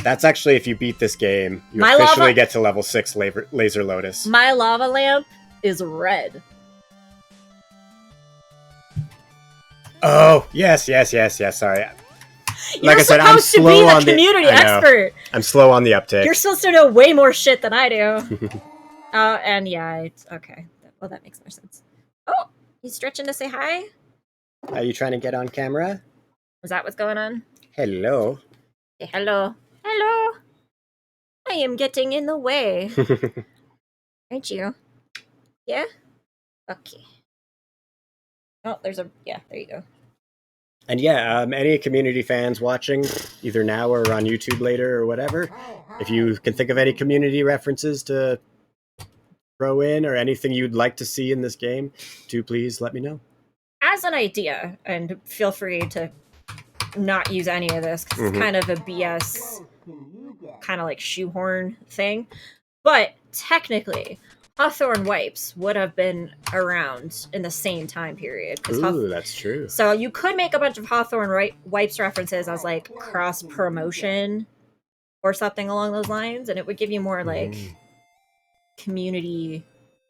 That's actually, if you beat this game, you officially get to level 6 Laser Lotus. My lava lamp is red. Oh, yes. Sorry. You're supposed to be the community expert. I'm slow on the uptake. You're supposed to know way more shit than I do. And yeah, okay. Well, that makes more sense. Oh, he's stretching to say hi? Are you trying to get on camera? Is that what's going on? Hello. Say hello. Hello. I am getting in the way. Aren't you? Yeah? Okay. Oh, there you go. And yeah, any community fans watching, either now or on YouTube later or whatever, if you can think of any community references to throw in or anything you'd like to see in this game, do please let me know. As an idea, and feel free to not use any of this, because it's kind of a BS, kind of like shoehorn thing, but technically, Hawthorne wipes would have been around in the same time period. Ooh, that's true. So you could make a bunch of Hawthorne wipes references as like cross promotion or something along those lines, and it would give you more like community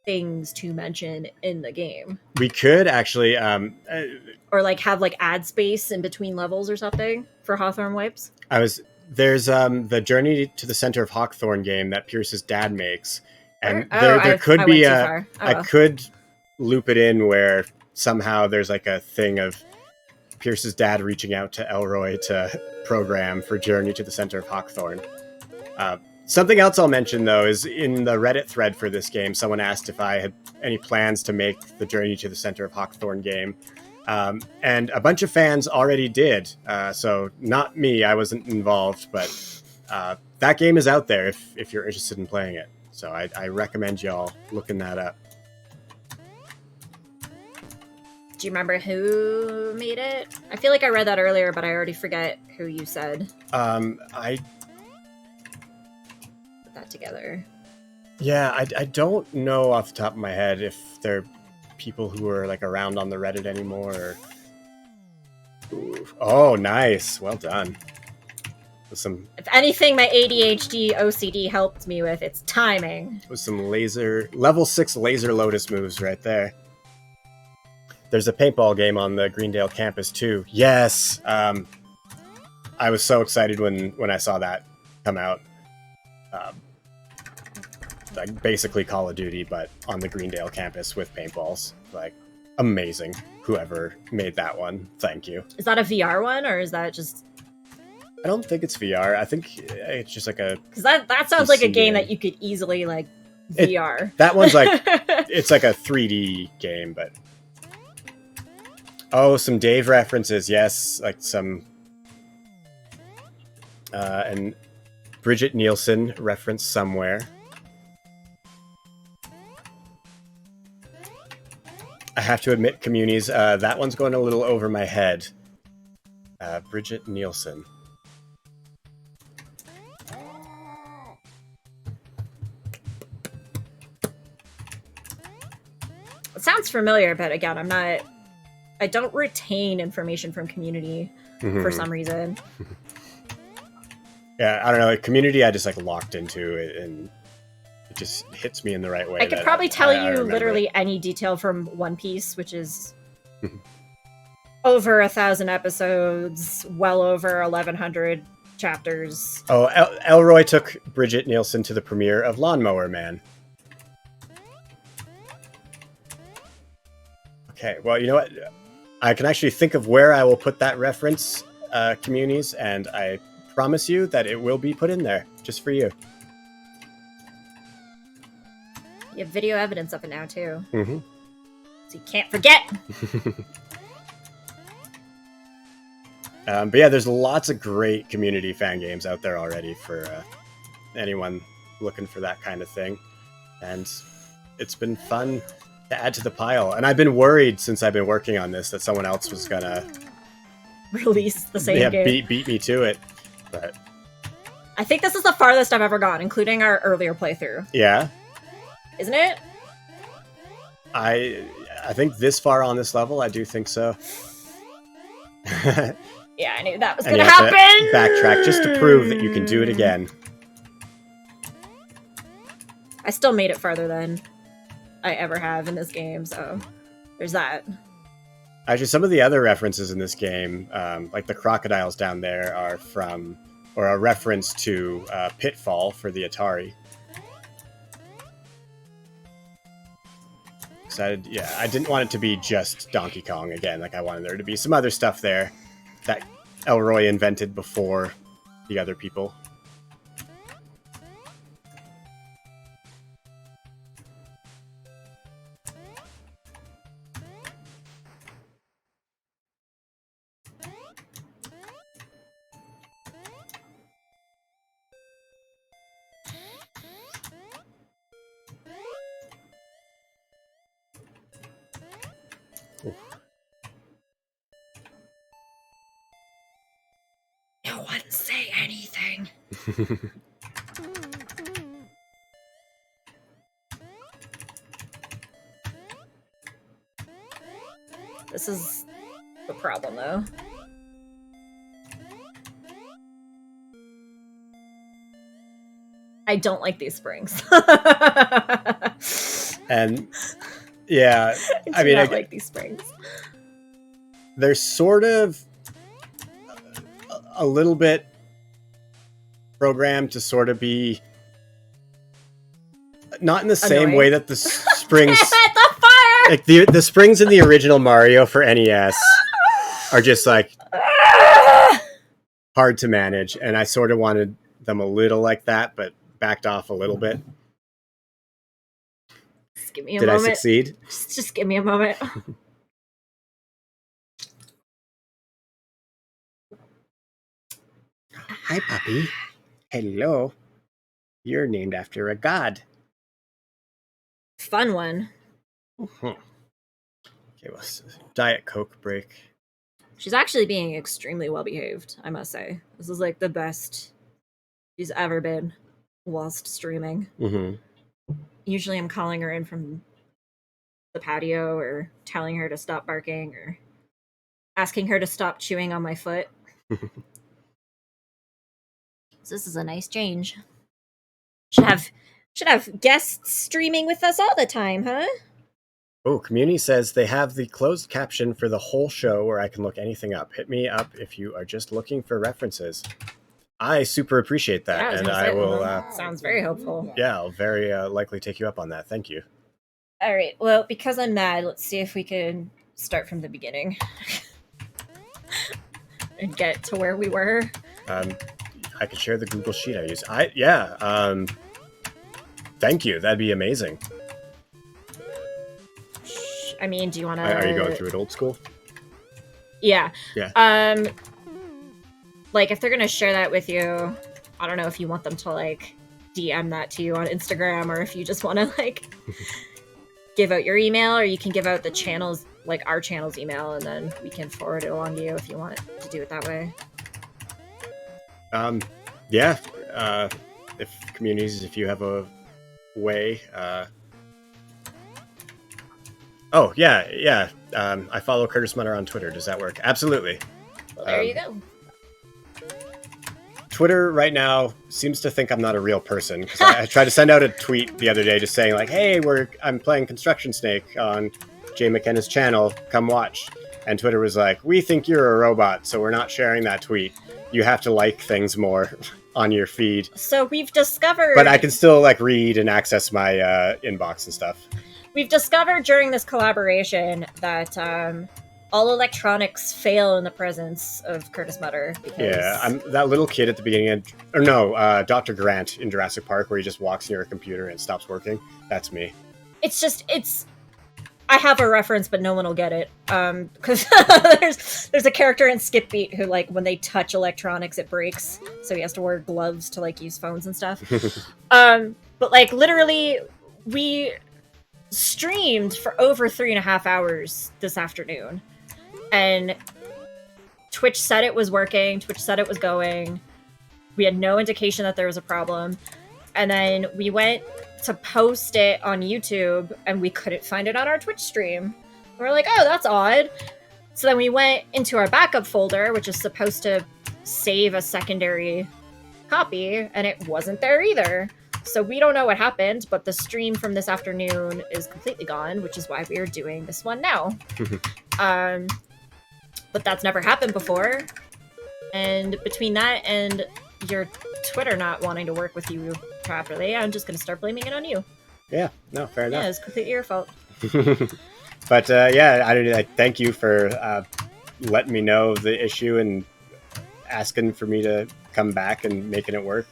things to mention in the game, We could actually. or like have like ad space in between levels or something for Hawthorne wipes. There's the Journey to the Center of Hawthorne game that Pierce's dad makes, Where? and Oh, there could I be went too a. far. Oh I well. could loop it in where somehow there's like a thing of Pierce's dad reaching out to Elroy to program for Journey to the Center of Hawthorne. Uh, Something else I'll mention though is in the Reddit thread for this game, someone asked if I had any plans to make the Journey to the Center of Hawthorne game. And a bunch of fans already did. So not me, I wasn't involved, but that game is out there if you're interested in playing it. So I recommend y'all looking that up. Do you remember who made it? I feel like I read that earlier, but I already forget who you said. I Put that together. Yeah, I don't know off the top of my head if they're people who are like around on the Reddit anymore. Or... Oh, nice. Well done. With some, If anything, my ADHD OCD helped me with, it's timing. with some level 6 laser lotus moves right there. There's a paintball game on the Greendale campus too. Yes. I was so excited when I saw that come out. Like basically Call of Duty, but on the Greendale campus with paintballs. Like, amazing. Whoever made that one, thank you. Is that a VR one, or is that just... I don't think it's VR. I think it's just like a... Because that sounds like a game that you could easily, like, VR. That one's like... It's like a 3D game, but... Oh, some Dave references, yes. Like some... and Bridget Nielsen reference somewhere. I have to admit, communities, that one's going a little over my head. Bridget Nielsen. It sounds familiar, but again, I don't retain information from community for some reason. Yeah, I don't know. Like, community, I just like locked into it, and it just hits me in the right way. I could probably tell you literally it. any detail from One Piece, which is over 1,000 episodes, well over 1,100 chapters. Oh, Elroy took Bridget Nielsen to the premiere of Lawnmower Man. Okay, well, you know what? I can actually think of where I will put that reference, communities, and I promise you that it will be put in there, just for you. You have video evidence of it now, too. Mm-hmm. So you can't forget! But yeah, there's lots of great community fan games out there already for anyone looking for that kind of thing. And it's been fun to add to the pile. And I've been worried since I've been working on this that someone else was gonna release the same game. beat me to it. But I think this is the farthest I've ever gone, including our earlier playthrough. yeah. Isn't it? I think this far on this level, I do think so. Yeah, I knew that was And gonna you have happen! to backtrack just to prove that you can do it again. I still made it farther than I ever have in this game, so there's that. Actually, some of the other references in this game, like the crocodiles down there, are from, or a reference to Pitfall for the Atari. So I didn't want it to be just Donkey Kong again. Like, I wanted there to be some other stuff there that Elroy invented before the other people. No one say anything. This is the problem, though. I don't like these springs. And yeah, I I do mean, not like these springs. they're sort of a little bit programmed to sort of be not in the same Annoying. way that the springs, The fire! like the springs in the original Mario for NES are just like hard to manage, and I sort of wanted them a little like that, but backed off a little bit. Just give me a Did I moment. succeed? Just give me a moment. Hi, puppy. Hello. You're named after a god. Fun one. Okay, well, Diet Coke break. She's actually being extremely well behaved, I must say. This is like the best she's ever been whilst streaming. Mm-hmm. Usually I'm calling her in from the patio or telling her to stop barking or asking her to stop chewing on my foot. So this is a nice change. Should have guests streaming with us all the time, huh? Oh, community says they have the closed caption for the whole show where I can look anything up. Hit me up if you are just looking for references. I super appreciate that, Yeah, and I will. Sounds very helpful. Yeah, I'll very likely take you up on that. Thank you. All right. Well, because I'm mad, let's see if we can start from the beginning and get to where we were. I could share the Google Sheet I use. Thank you. That'd be amazing. I mean, do you want to? Are you going through it old school? Yeah. Yeah. Like if they're gonna share that with you, I don't know if you want them to like DM that to you on Instagram or if you just want to like give out your email, or you can give out the channels, like our channel's email, and then we can forward it along to you if you want to do it that way. Yeah. If communities, if you have a way. Oh yeah. I follow Curtis Mutter on Twitter. Does that work? Absolutely. Well, there you go. Twitter right now seems to think I'm not a real person because I tried to send out a tweet the other day just saying like, "Hey, I'm playing Construction Snake on JMckenna's channel. Come watch." And Twitter was like, "We think you're a robot, so we're not sharing that tweet. You have to like things more on your feed." So we've discovered, but I can still like read and access my inbox and stuff. We've discovered during this collaboration that all electronics fail in the presence of Curtis Mutter. Yeah, I'm that little kid at the beginning of, Dr. Grant in Jurassic Park where he just walks near a computer and stops working. That's me. I have a reference, but no one will get it. Because there's a character in Skip Beat who, like, when they touch electronics, it breaks. So he has to wear gloves to, like, use phones and stuff. But, like, literally, we streamed for over 3.5 hours this afternoon. And Twitch said it was working. Twitch said it was going. We had no indication that there was a problem. And then we went to post it on YouTube, and we couldn't find it on our Twitch stream. We're like, oh, that's odd. So then we went into our backup folder, which is supposed to save a secondary copy, and it wasn't there either. So we don't know what happened, but the stream from this afternoon is completely gone, which is why we are doing this one now. But that's never happened before. And between that and your Twitter not wanting to work with you properly, I'm just going to start blaming it on you. Yeah, no, fair enough. Yeah, it's completely your fault. But I thank you for letting me know the issue and asking for me to come back and making it work.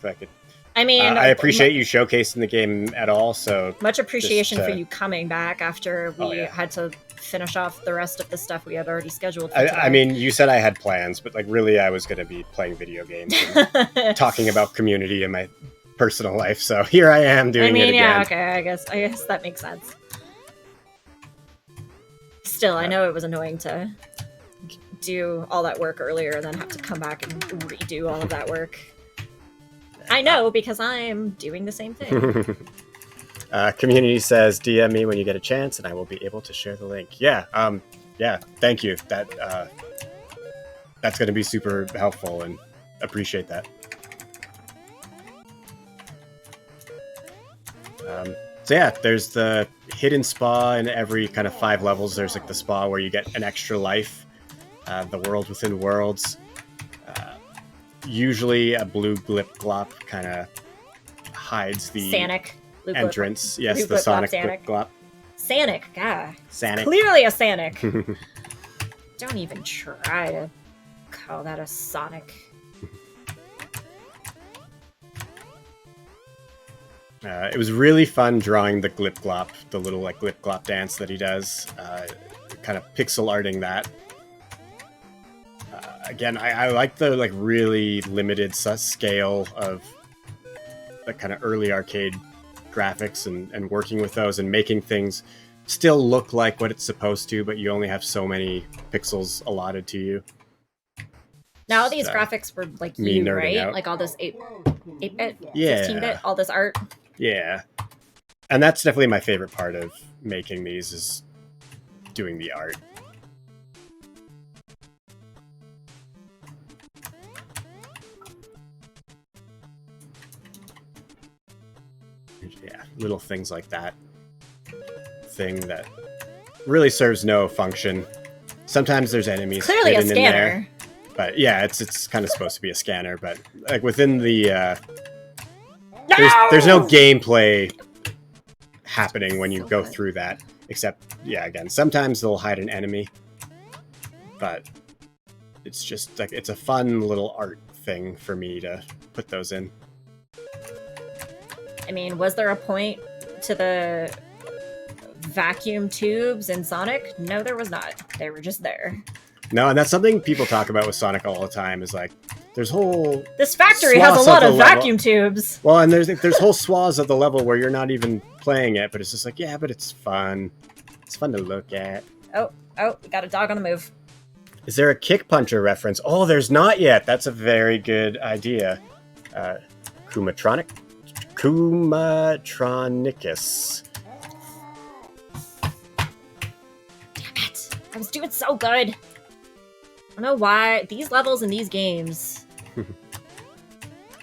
I appreciate you showcasing the game at all. So much appreciation for you coming back after we had to finish off the rest of the stuff we had already scheduled for today. I mean, you said I had plans, but like really I was going to be playing video games and talking about community in my personal life. So here I am doing it again. Yeah, okay, I guess that makes sense. Still, I know it was annoying to do all that work earlier and then have to come back and redo all of that work. I know, because I'm doing the same thing. Community says, DM me when you get a chance, and I will be able to share the link. Yeah, thank you. That's going to be super helpful, and appreciate that. So yeah, there's the hidden spa in every kind of 5 levels. There's like the spa where you get an extra life, the world within worlds. Uh, Usually a blue glip glop kind of hides the Sanic. Blue Glip. entrance. Yes, Blue the Glip Glop sonic glip Sanic. glop. Sanic, God. Sanic. Clearly a Sanic. Don't even try to call that a Sonic. It was really fun drawing the glip glop, the little like glip glop dance that he does, kind of pixel arting that. Again, I like the like really limited scale of the kind of early arcade graphics and working with those and making things still look like what it's supposed to, but you only have so many pixels allotted to you. Now these graphics were like me you, nerding right? out. Like all this 8-bit, Yeah. 16-bit, all this art. Yeah. And that's definitely my favorite part of making these is doing the art. Yeah, little things like that. Thing that really serves no function. Sometimes there's enemies Clearly a hidden in there. scanner. But yeah, it's kind of supposed to be a scanner, but like within the No! there's no gameplay happening when you So go good. through that, except yeah, again, sometimes they'll hide an enemy, but it's just like it's a fun little art thing for me to put those in. I mean, was there a point to the vacuum tubes in Sonic? No, there was not. They were just there. No, and that's something people talk about with Sonic all the time is like there's whole This factory has a swaths lot of of the level. vacuum tubes. Well, and there's whole swaths of the level where you're not even playing it, but it's just like, yeah, but it's fun. It's fun to look at. Oh, we got a dog on the move. Is there a Kick Puncher reference? Oh, there's not yet. That's a very good idea. Kumatronicus. Damn it. I was doing so good. I don't know why. These levels in these games.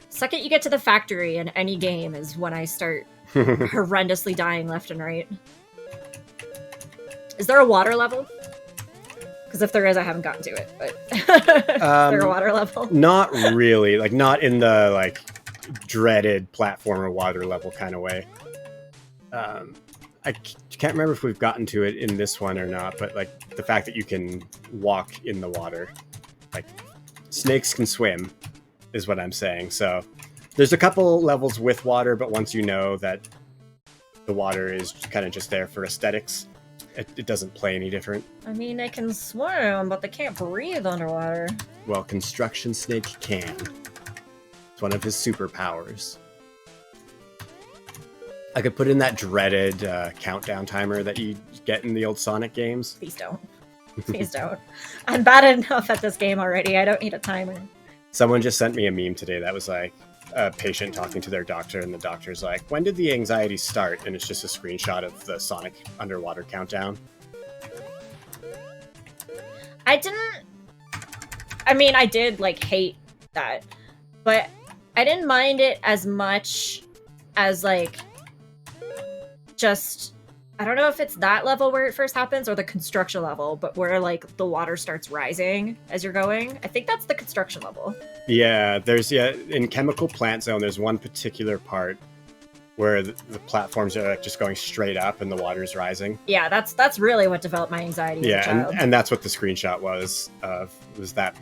Second you get to the factory in any game is when I start horrendously dying left and right. Is there a water level? Because if there is, I haven't gotten to it. But is there a water level? Not really. Like, not in the, like, dreaded platformer water level kind of way. I can't remember if we've gotten to it in this one or not, but, like, the fact that you can walk in the water. Like, snakes can swim, is what I'm saying. So, there's a couple levels with water, but once you know that the water is kind of just there for aesthetics, it doesn't play any different. I mean, they can swim, but they can't breathe underwater. Well, Construction Snake can. It's one of his superpowers. I could put in that dreaded countdown timer that you get in the old Sonic games. Please don't. Please don't. I'm bad enough at this game already. I don't need a timer. Someone just sent me a meme today that was like a patient talking to their doctor, and the doctor's like, when did the anxiety start? And it's just a screenshot of the Sonic underwater countdown. I did, like, hate that. But I didn't mind it as much as, like, just... I don't know if it's that level where it first happens or the construction level, but where, like, the water starts rising as you're going. I think that's the construction level. Yeah, in Chemical Plant Zone, there's one particular part where the platforms are like just going straight up and the water's rising. Yeah, that's really what developed my anxiety as a child. And that's what the screenshot was that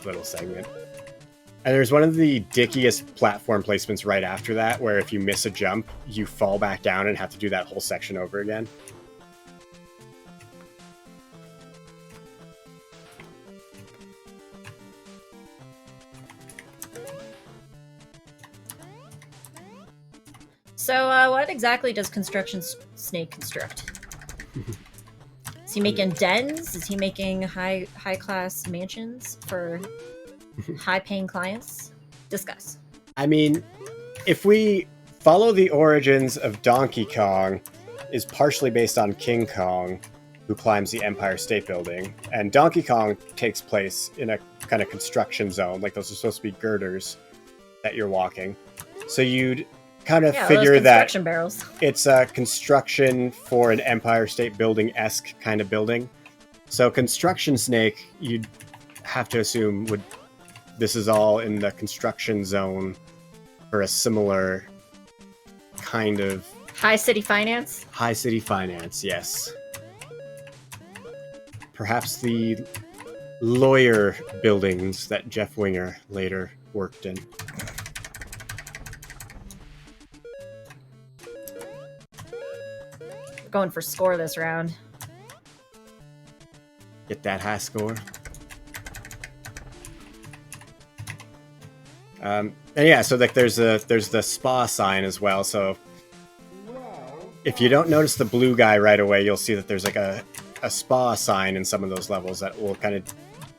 little segment. And there's one of the dickiest platform placements right after that, where if you miss a jump, you fall back down and have to do that whole section over again. So, what exactly does Construction Snake construct? Is he making dens? Is he making high class mansions for high paying clients? Discuss. I mean, if we follow the origins of Donkey Kong, is partially based on King Kong, who climbs the Empire State Building, and Donkey Kong takes place in a kind of construction zone, like those are supposed to be girders that you're walking. So you'd kind of Yeah, those figure that construction barrels. it's a construction for an Empire State Building-esque kind of building. So construction snake, you'd have to assume this is all in the construction zone for a similar kind of High city finance. high city finance, yes. Perhaps the lawyer buildings that Jeff Winger later worked in. Going for score this round. Get that high score. And yeah, so like there's the spa sign as well. So if you don't notice the blue guy right away, you'll see that there's like a spa sign in some of those levels that will kind of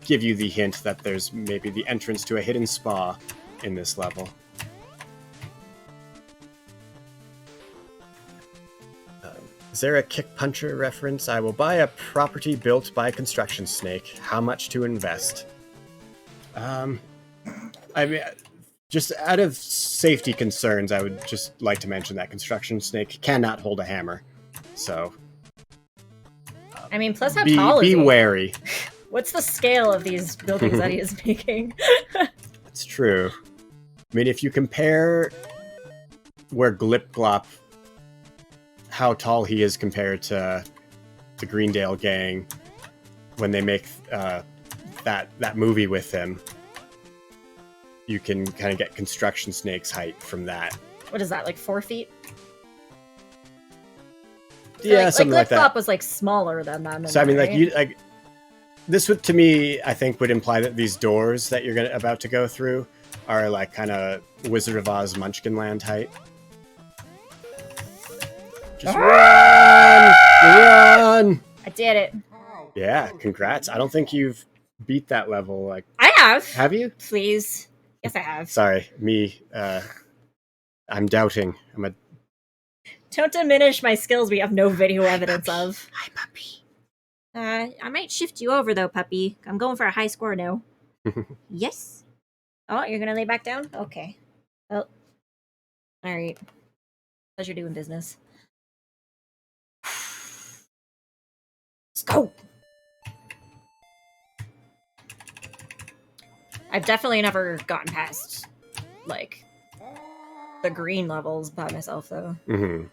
give you the hint that there's maybe the entrance to a hidden spa in this level. Is there a Kick Puncher reference? I will buy a property built by Construction Snake. How much to invest? I mean, just out of safety concerns, I would just like to mention that Construction Snake cannot hold a hammer. So, I mean, plus how tall is be he? wary. What's the scale of these buildings that he is making? That's true. I mean, if you compare where Glip Glop, how tall he is compared to the Greendale gang when they make that movie with him, you can kind of get Construction Snake's height from that. What is that, like 4 feet? So Yeah, something like Glip that. Glop was like smaller than them. So I mean, right? like this would, to me, I think would imply that these doors that you're about to go through are like kind of Wizard of Oz Munchkin Land height. Just run! I did it. Yeah, congrats. I don't think you've beat that level. Like, I have. have you? Please. Yes, I have. Sorry, me. I'm doubting. Don't diminish my skills we have no video evidence of. Hi, puppy. I might shift you over, though, puppy. I'm going for a high score now. Yes. Oh, you're gonna lay back down? Okay. Oh. Alright. Pleasure doing business. Let's go! I've definitely never gotten past, like, the green levels by myself, though. Mm-hmm.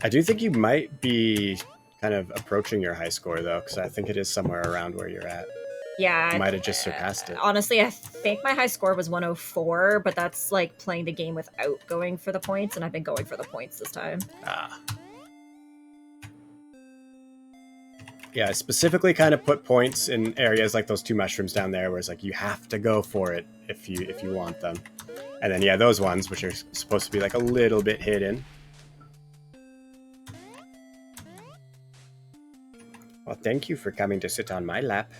I do think you might be kind of approaching your high score, though, because I think it is somewhere around where you're at. Yeah. You might have just surpassed it. Honestly, I think my high score was 104, but that's, like, playing the game without going for the points, and I've been going for the points this time. Ah. Yeah, I specifically kind of put points in areas like those 2 mushrooms down there where it's like you have to go for it if you want them. And then, yeah, those ones, which are supposed to be like a little bit hidden. Well, thank you for coming to sit on my lap.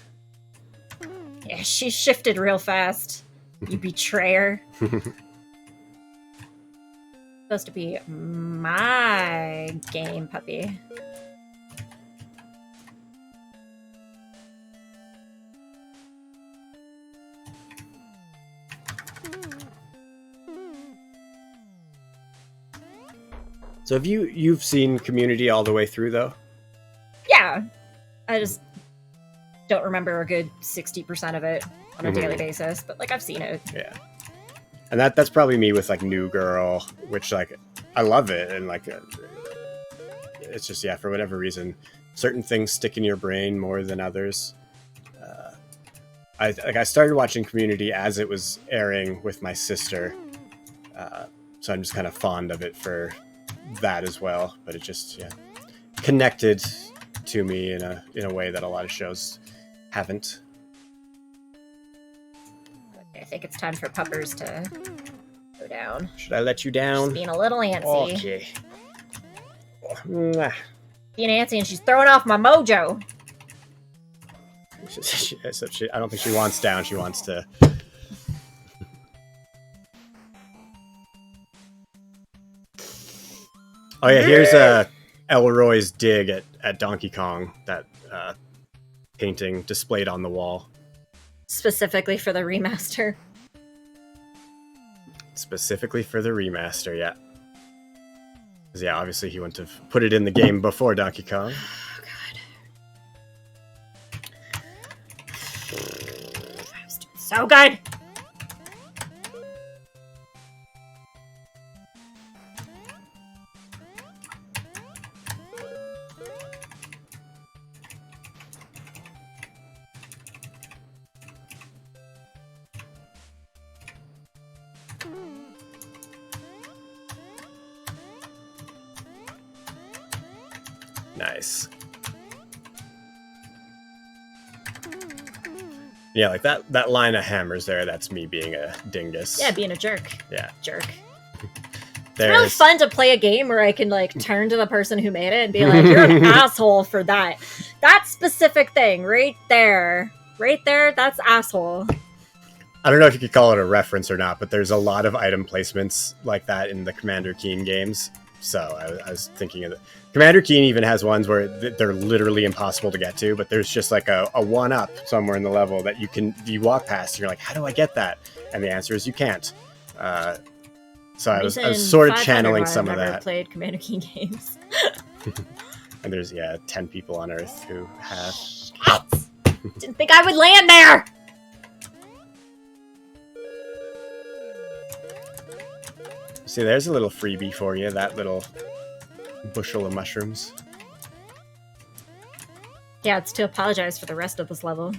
Yeah, she shifted real fast. You betrayer. Supposed to be my game, puppy. So have you've seen Community all the way through, though? Yeah. I just don't remember a good 60% of it on a daily basis, but, like, I've seen it. Yeah. And that's probably me with, like, New Girl, which, like, I love it, and, like, it's just, yeah, for whatever reason, certain things stick in your brain more than others. I started watching Community as it was airing with my sister, so I'm just kind of fond of it for that as well, but it just, yeah, connected to me in a way that a lot of shows haven't. I think it's time for puppers to go down. Should I let you down? She's being a little antsy. Okay. Mwah. Being antsy, and she's throwing off my mojo. I don't think she wants down. She wants to. Oh yeah, here's Elroy's dig at Donkey Kong. That painting displayed on the wall. Specifically for the remaster. Specifically for the remaster, yeah. Because, yeah, obviously he wouldn't have put it in the game before Donkey Kong. Oh, God. I was doing so good! Nice. Yeah, like that line of hammers there, that's me being a dingus. Yeah, being a jerk. Yeah. Jerk. It's really fun to play a game where I can, like, turn to the person who made it and be like, you're an asshole for that. That specific thing right there. Right there, that's asshole. I don't know if you could call it a reference or not, but there's a lot of item placements like that in the Commander Keen games. So I was thinking of it. Commander Keen even has ones where they're literally impossible to get to, but there's just like a one-up somewhere in the level that you walk past and you're like, how do I get that? And the answer is you can't. So I was sort of channeling some of that. I've never played Commander Keen games. And there's, 10 people on Earth who have. Didn't think I would land there! See, there's a little freebie for you, that little bushel of mushrooms. Yeah, it's to apologize for the rest of this level.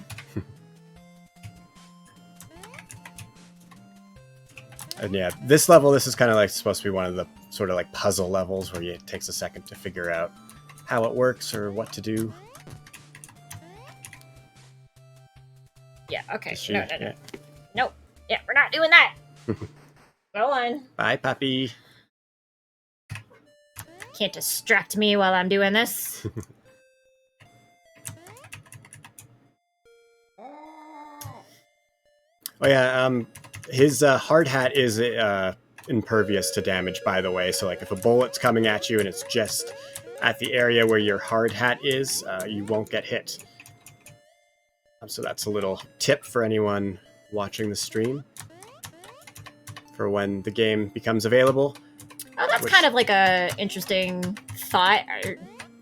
And yeah, this level, this is kind of like supposed to be one of the sort of like puzzle levels where it takes a second to figure out how it works or what to do. Yeah, okay. No. Nope. Yeah, we're not doing that. Go on. Bye, puppy. Can't distract me while I'm doing this. Oh yeah, his hard hat is impervious to damage, by the way. So like if a bullet's coming at you and it's just at the area where your hard hat is, you won't get hit. So that's a little tip for anyone watching the stream for when the game becomes available. Oh, that's kind of like a interesting thought.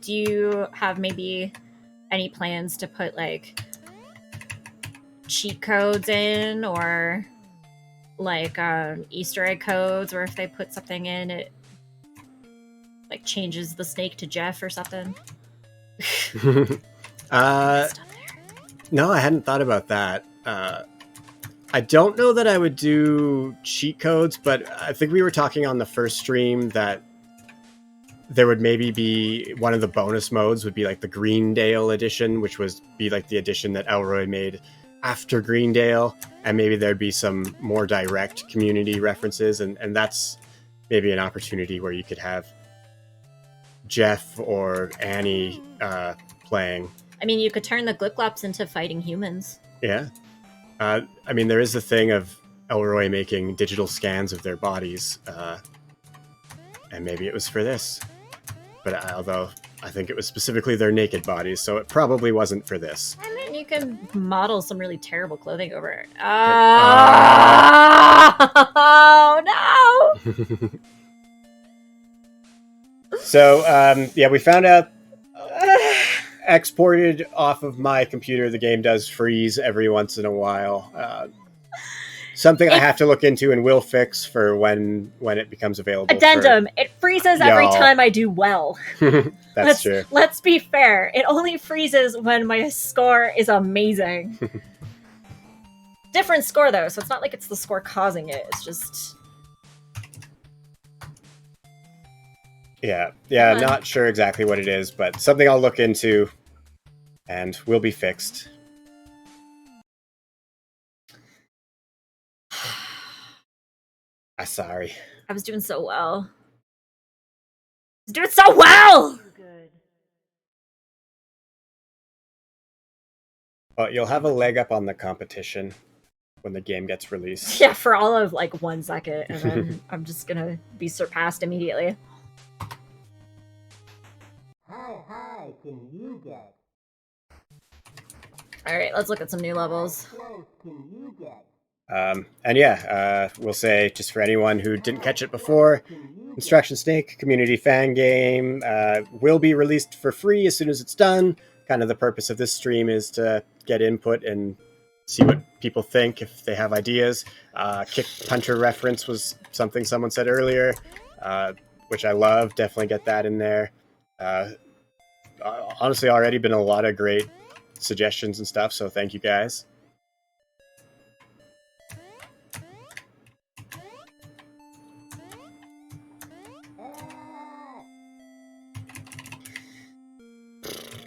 Do you have maybe any plans to put like cheat codes in, or like Easter egg codes, or if they put something in, it like changes the snake to Jeff or something? No, I hadn't thought about that. I don't know that I would do cheat codes, but I think we were talking on the first stream that there would maybe be one of the bonus modes would be like the Greendale edition, which would be like the edition that Elroy made after Greendale, and maybe there'd be some more direct community references, and that's maybe an opportunity where you could have Jeff or Annie playing. I mean, you could turn the Glipglops into fighting humans. Yeah. I mean, there is a thing of Elroy making digital scans of their bodies, and maybe it was for this. But although I think it was specifically their naked bodies, so it probably wasn't for this. I mean, you can model some really terrible clothing over it. Oh, no! So, we found out exported off of my computer, the game does freeze every once in a while. Something I have to look into and will fix for when it becomes available. Addendum, it freezes every time I do well. That's true. Let's be fair. It only freezes when my score is amazing. Different score, though, so it's not like it's the score causing it. It's just... Yeah, not sure exactly what it is, but something I'll look into and will be fixed. I'm sorry. I was doing so well. I was doing so well! Good. Well, you'll have a leg up on the competition when the game gets released. Yeah, for all of like 1 second, and then I'm just gonna be surpassed immediately. How high can you get? Alright, let's look at some new levels. How close can you get? And yeah, we'll say just for anyone who didn't catch it before, Instruction Snake community fan game will be released for free as soon as it's done. Kind of the purpose of this stream is to get input and see what people think if they have ideas. Kick puncher reference was something someone said earlier, which I love. Definitely get that in there. Honestly, already been a lot of great suggestions and stuff, so thank you guys.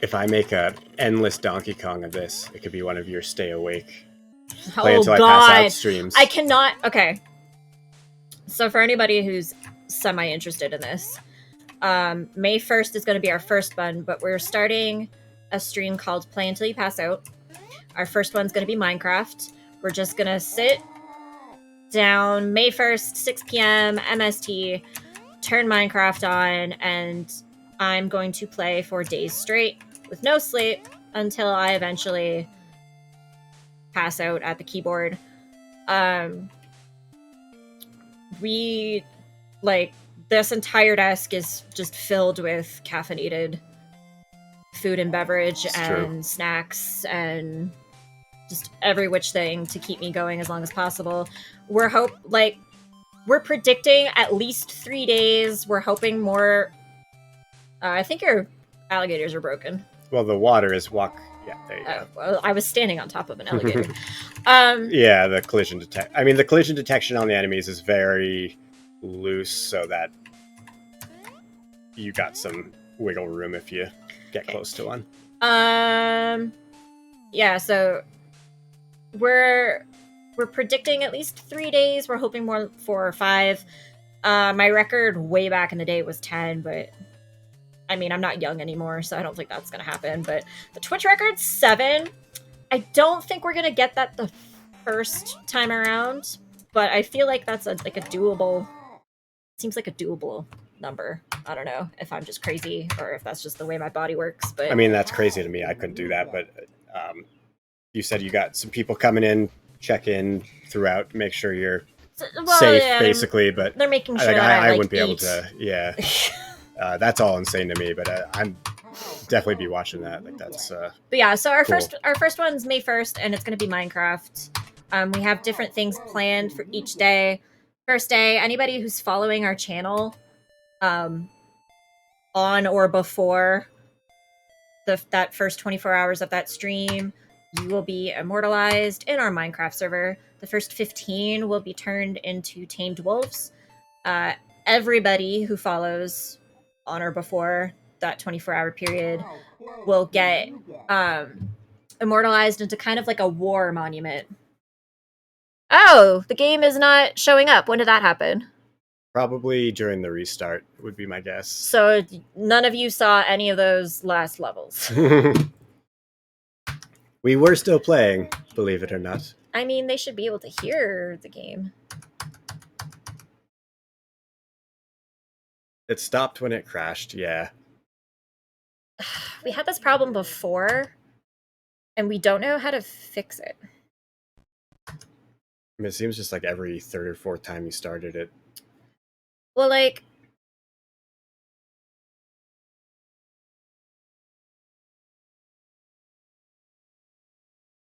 If I make a endless Donkey Kong of this, it could be one of your stay awake. Play until I pass out streams. I cannot. Okay. So for anybody who's semi-interested in this, May 1st is going to be our first one, but we're starting a stream called Play Until You Pass Out. Our first one's going to be Minecraft. We're just going to sit down May 1st, 6 p.m. MST, turn Minecraft on, and I'm going to play for days straight with no sleep until I eventually pass out at the keyboard. We, like, this entire desk is just filled with caffeinated food and beverage and snacks and just every which thing to keep me going as long as possible. We're predicting at least 3 days. We're hoping more. I think your alligators are broken. Well, the water is Yeah, there you go. Well, I was standing on top of an alligator. Yeah, the collision the collision detection on the enemies is very loose, so that you got some wiggle room if you get close to one. Yeah, so we're predicting at least 3 days. We're hoping more 4 or 5. My record way back in the day was 10, but I mean, I'm not young anymore, so I don't think that's going to happen. But the Twitch record's 7. I don't think we're going to get that the first time around, but I feel like that's like a doable. Seems like a doable number. I don't know if I'm just crazy or if that's just the way my body works. But I mean, that's crazy to me. I couldn't do that. But you said you got some people coming in, check in throughout, make sure you're safe, yeah, basically. But they're making sure I wouldn't be able to. Yeah. That's all insane to me, but I'm definitely be watching that. Like that's. But yeah, so our cool. first one's May 1st, and it's going to be Minecraft. We have different things planned for each day. First day, anybody who's following our channel, on or before that first 24 hours of that stream, you will be immortalized in our Minecraft server. The first 15 will be turned into tamed wolves. Everybody who follows on or before that 24-hour period will get immortalized into kind of like a war monument. Oh, the game is not showing up. When did that happen? Probably during the restart would be my guess. So none of you saw any of those last levels. We were still playing, believe it or not. I mean, they should be able to hear the game. It stopped when it crashed, yeah. We had this problem before, and we don't know how to fix it. I mean, it seems just like every third or fourth time you started it. Well, like,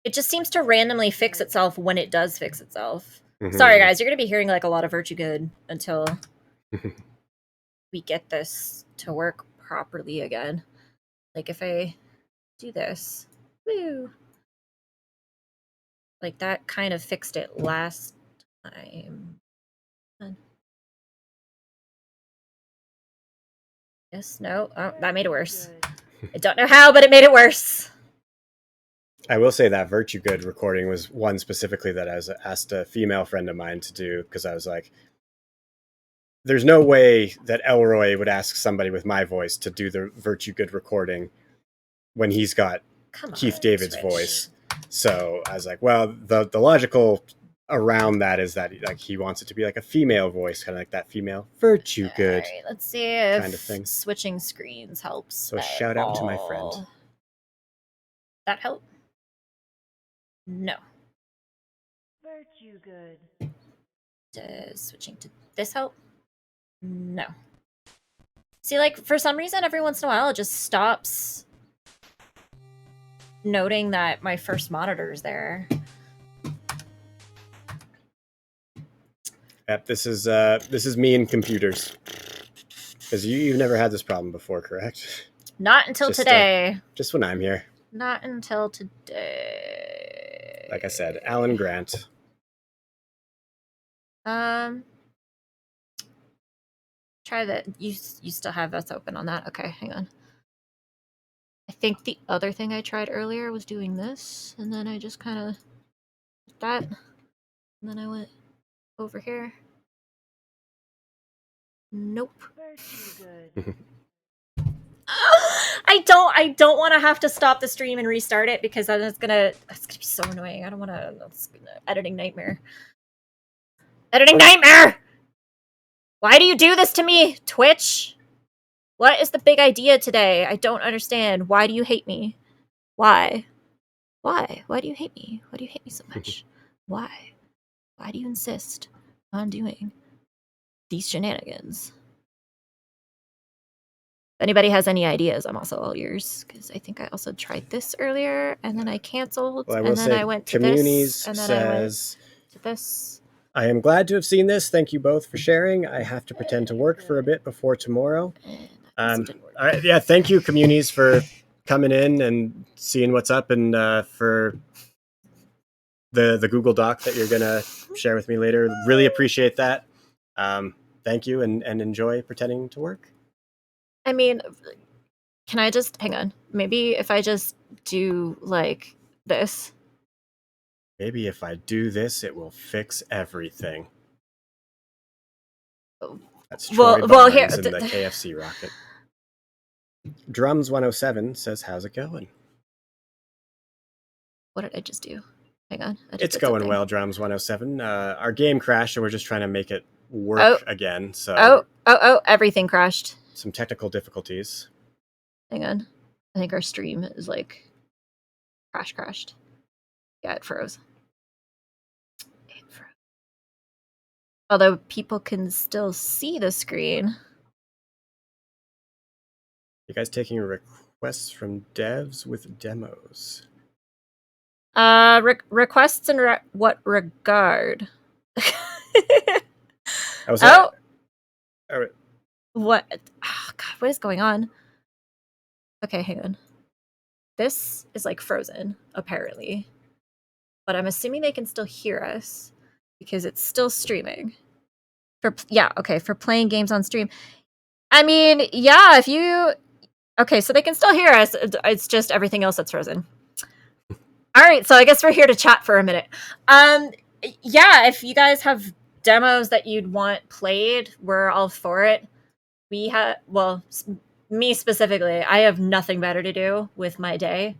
it just seems to randomly fix itself when it does fix itself. Mm-hmm. Sorry, guys, you're going to be hearing like a lot of Virtue Good until we get this to work properly again. Like, if I do this, woo, like that kind of fixed it last time. Yes, no, oh, that made it worse. I don't know how, but it made it worse. I will say that Virtue Good recording was one specifically that I was asked a female friend of mine to do, because I was like, there's no way that Elroy would ask somebody with my voice to do the Virtue Good recording when he's got Keith David's voice. So I was like, well, the logical around that is that like he wants it to be like a female voice, kind of like that female Virtue Good. All right, let's see if kind of thing. Switching screens helps. So shout out to my friend. That help? No. Does switching to this help? No. See, like, for some reason, every once in a while, it just stops noting that my first monitor is there. Yep, this is me and computers. Because you've never had this problem before, correct? Not until today. Just when I'm here. Not until today. Like I said, Alan Grant. Try that. You still have us open on that. Okay, hang on. I think the other thing I tried earlier was doing this, and then I just kind of did that, and then I went over here. Nope. I don't want to have to stop the stream and restart it because then it's gonna be so annoying. I don't want to. That's editing nightmare. Editing nightmare. Why do you do this to me, Twitch? What is the big idea today? I don't understand. Why do you hate me? Why? Why? Why do you hate me? Why do you hate me so much? Why? Why do you insist on doing these shenanigans? If anybody has any ideas, I'm also all ears, because I think I also tried this earlier, and then I canceled, Well, I will and then say I went to Communities this, and then says, I went to this. I am glad to have seen this. Thank you both for sharing. I have to pretend to work for a bit before tomorrow. Yeah, thank you, Communities, for coming in and seeing what's up, and for the Google Doc that you're going to share with me later. Really appreciate that. Thank you, and enjoy pretending to work. I mean, can I just hang on? Maybe if I just do like this. Maybe if I do this, it will fix everything. That's Troy Barnes here, in the KFC rocket. Drums 107 says, "How's it going?" What did I just do? Hang on. It's going well, Drums 107. Our game crashed, and we're just trying to make it work again. So everything crashed. Some technical difficulties. Hang on. I think our stream is like crashed. Yeah, it froze. Although people can still see the screen. You guys taking requests from devs with demos? Requests in what regard? All right. What? Oh, God, what is going on? Okay, hang on. This is like frozen, apparently. But I'm assuming they can still hear us because it's still streaming. For playing games on stream. I mean, yeah, if you... Okay, so they can still hear us. It's just everything else that's frozen. All right, so I guess we're here to chat for a minute. Yeah, if you guys have demos that you'd want played, we're all for it. We have... Well, me specifically, I have nothing better to do with my day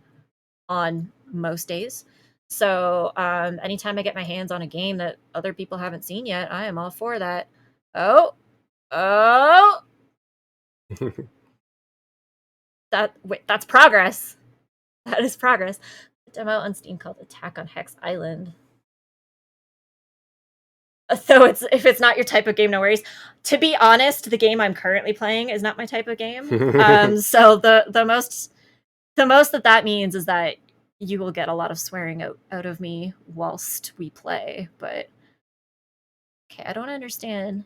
on most days. So anytime I get my hands on a game that other people haven't seen yet, I am all for that. Oh. That's progress. That is progress. A demo on Steam called Attack on Hex Island. So if it's not your type of game, no worries. To be honest, the game I'm currently playing is not my type of game. So the most that means is that you will get a lot of swearing out of me whilst we play. But okay, I don't understand.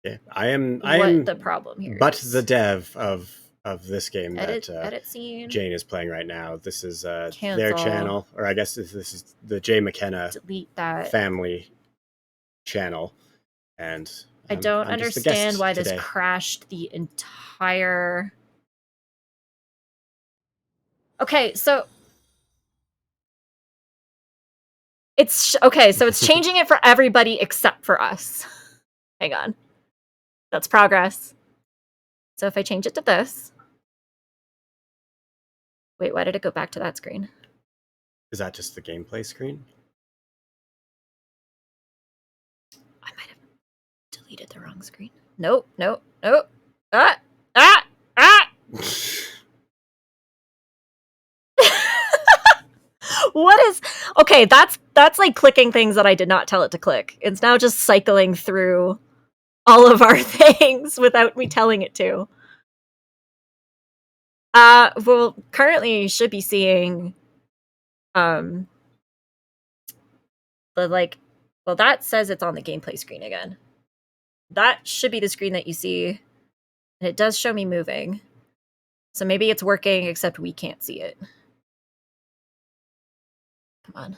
Yeah, I am the problem here. But is the dev of this game edit scene. Jane is playing right now. This is their channel, or I guess this is the J McKenna family channel, and I don't understand why this crashed the entire. Okay, so it's changing it for everybody except for us. Hang on, that's progress. So if I change it to this, wait, why did it go back to that screen? Is that just the gameplay screen? I might have deleted the wrong screen. Nope. What is... Okay, that's That's like clicking things that I did not tell it to click. It's now just cycling through all of our things without me telling it to. Well, currently you should be seeing the well, that says it's on the gameplay screen again. That should be the screen that you see, and it does show me moving. So maybe it's working, except we can't see it. Come on.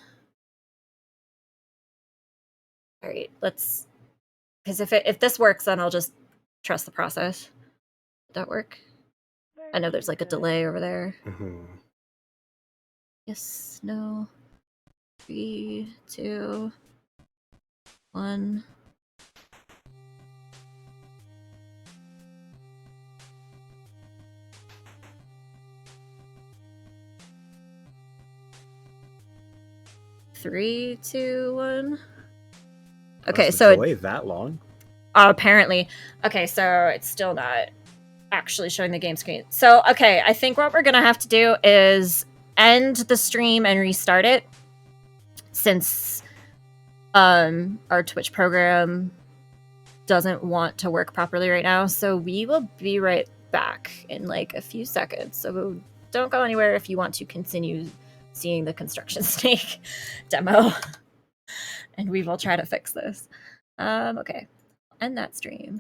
All right, let's, because if this works, then I'll just trust the process. Did that work? I know there's like a delay over there. Mm-hmm. Yes, no. 3, 2, 1. Three, two, one. Okay, Was the so delay that long? Apparently. Okay, so it's still not actually showing the game screen. So, okay, I think what we're gonna have to do is end the stream and restart it, since our Twitch program doesn't want to work properly right now. So we will be right back in like a few seconds. So don't go anywhere if you want to continue seeing the construction snake demo. And we will try to fix this. Okay, end that stream.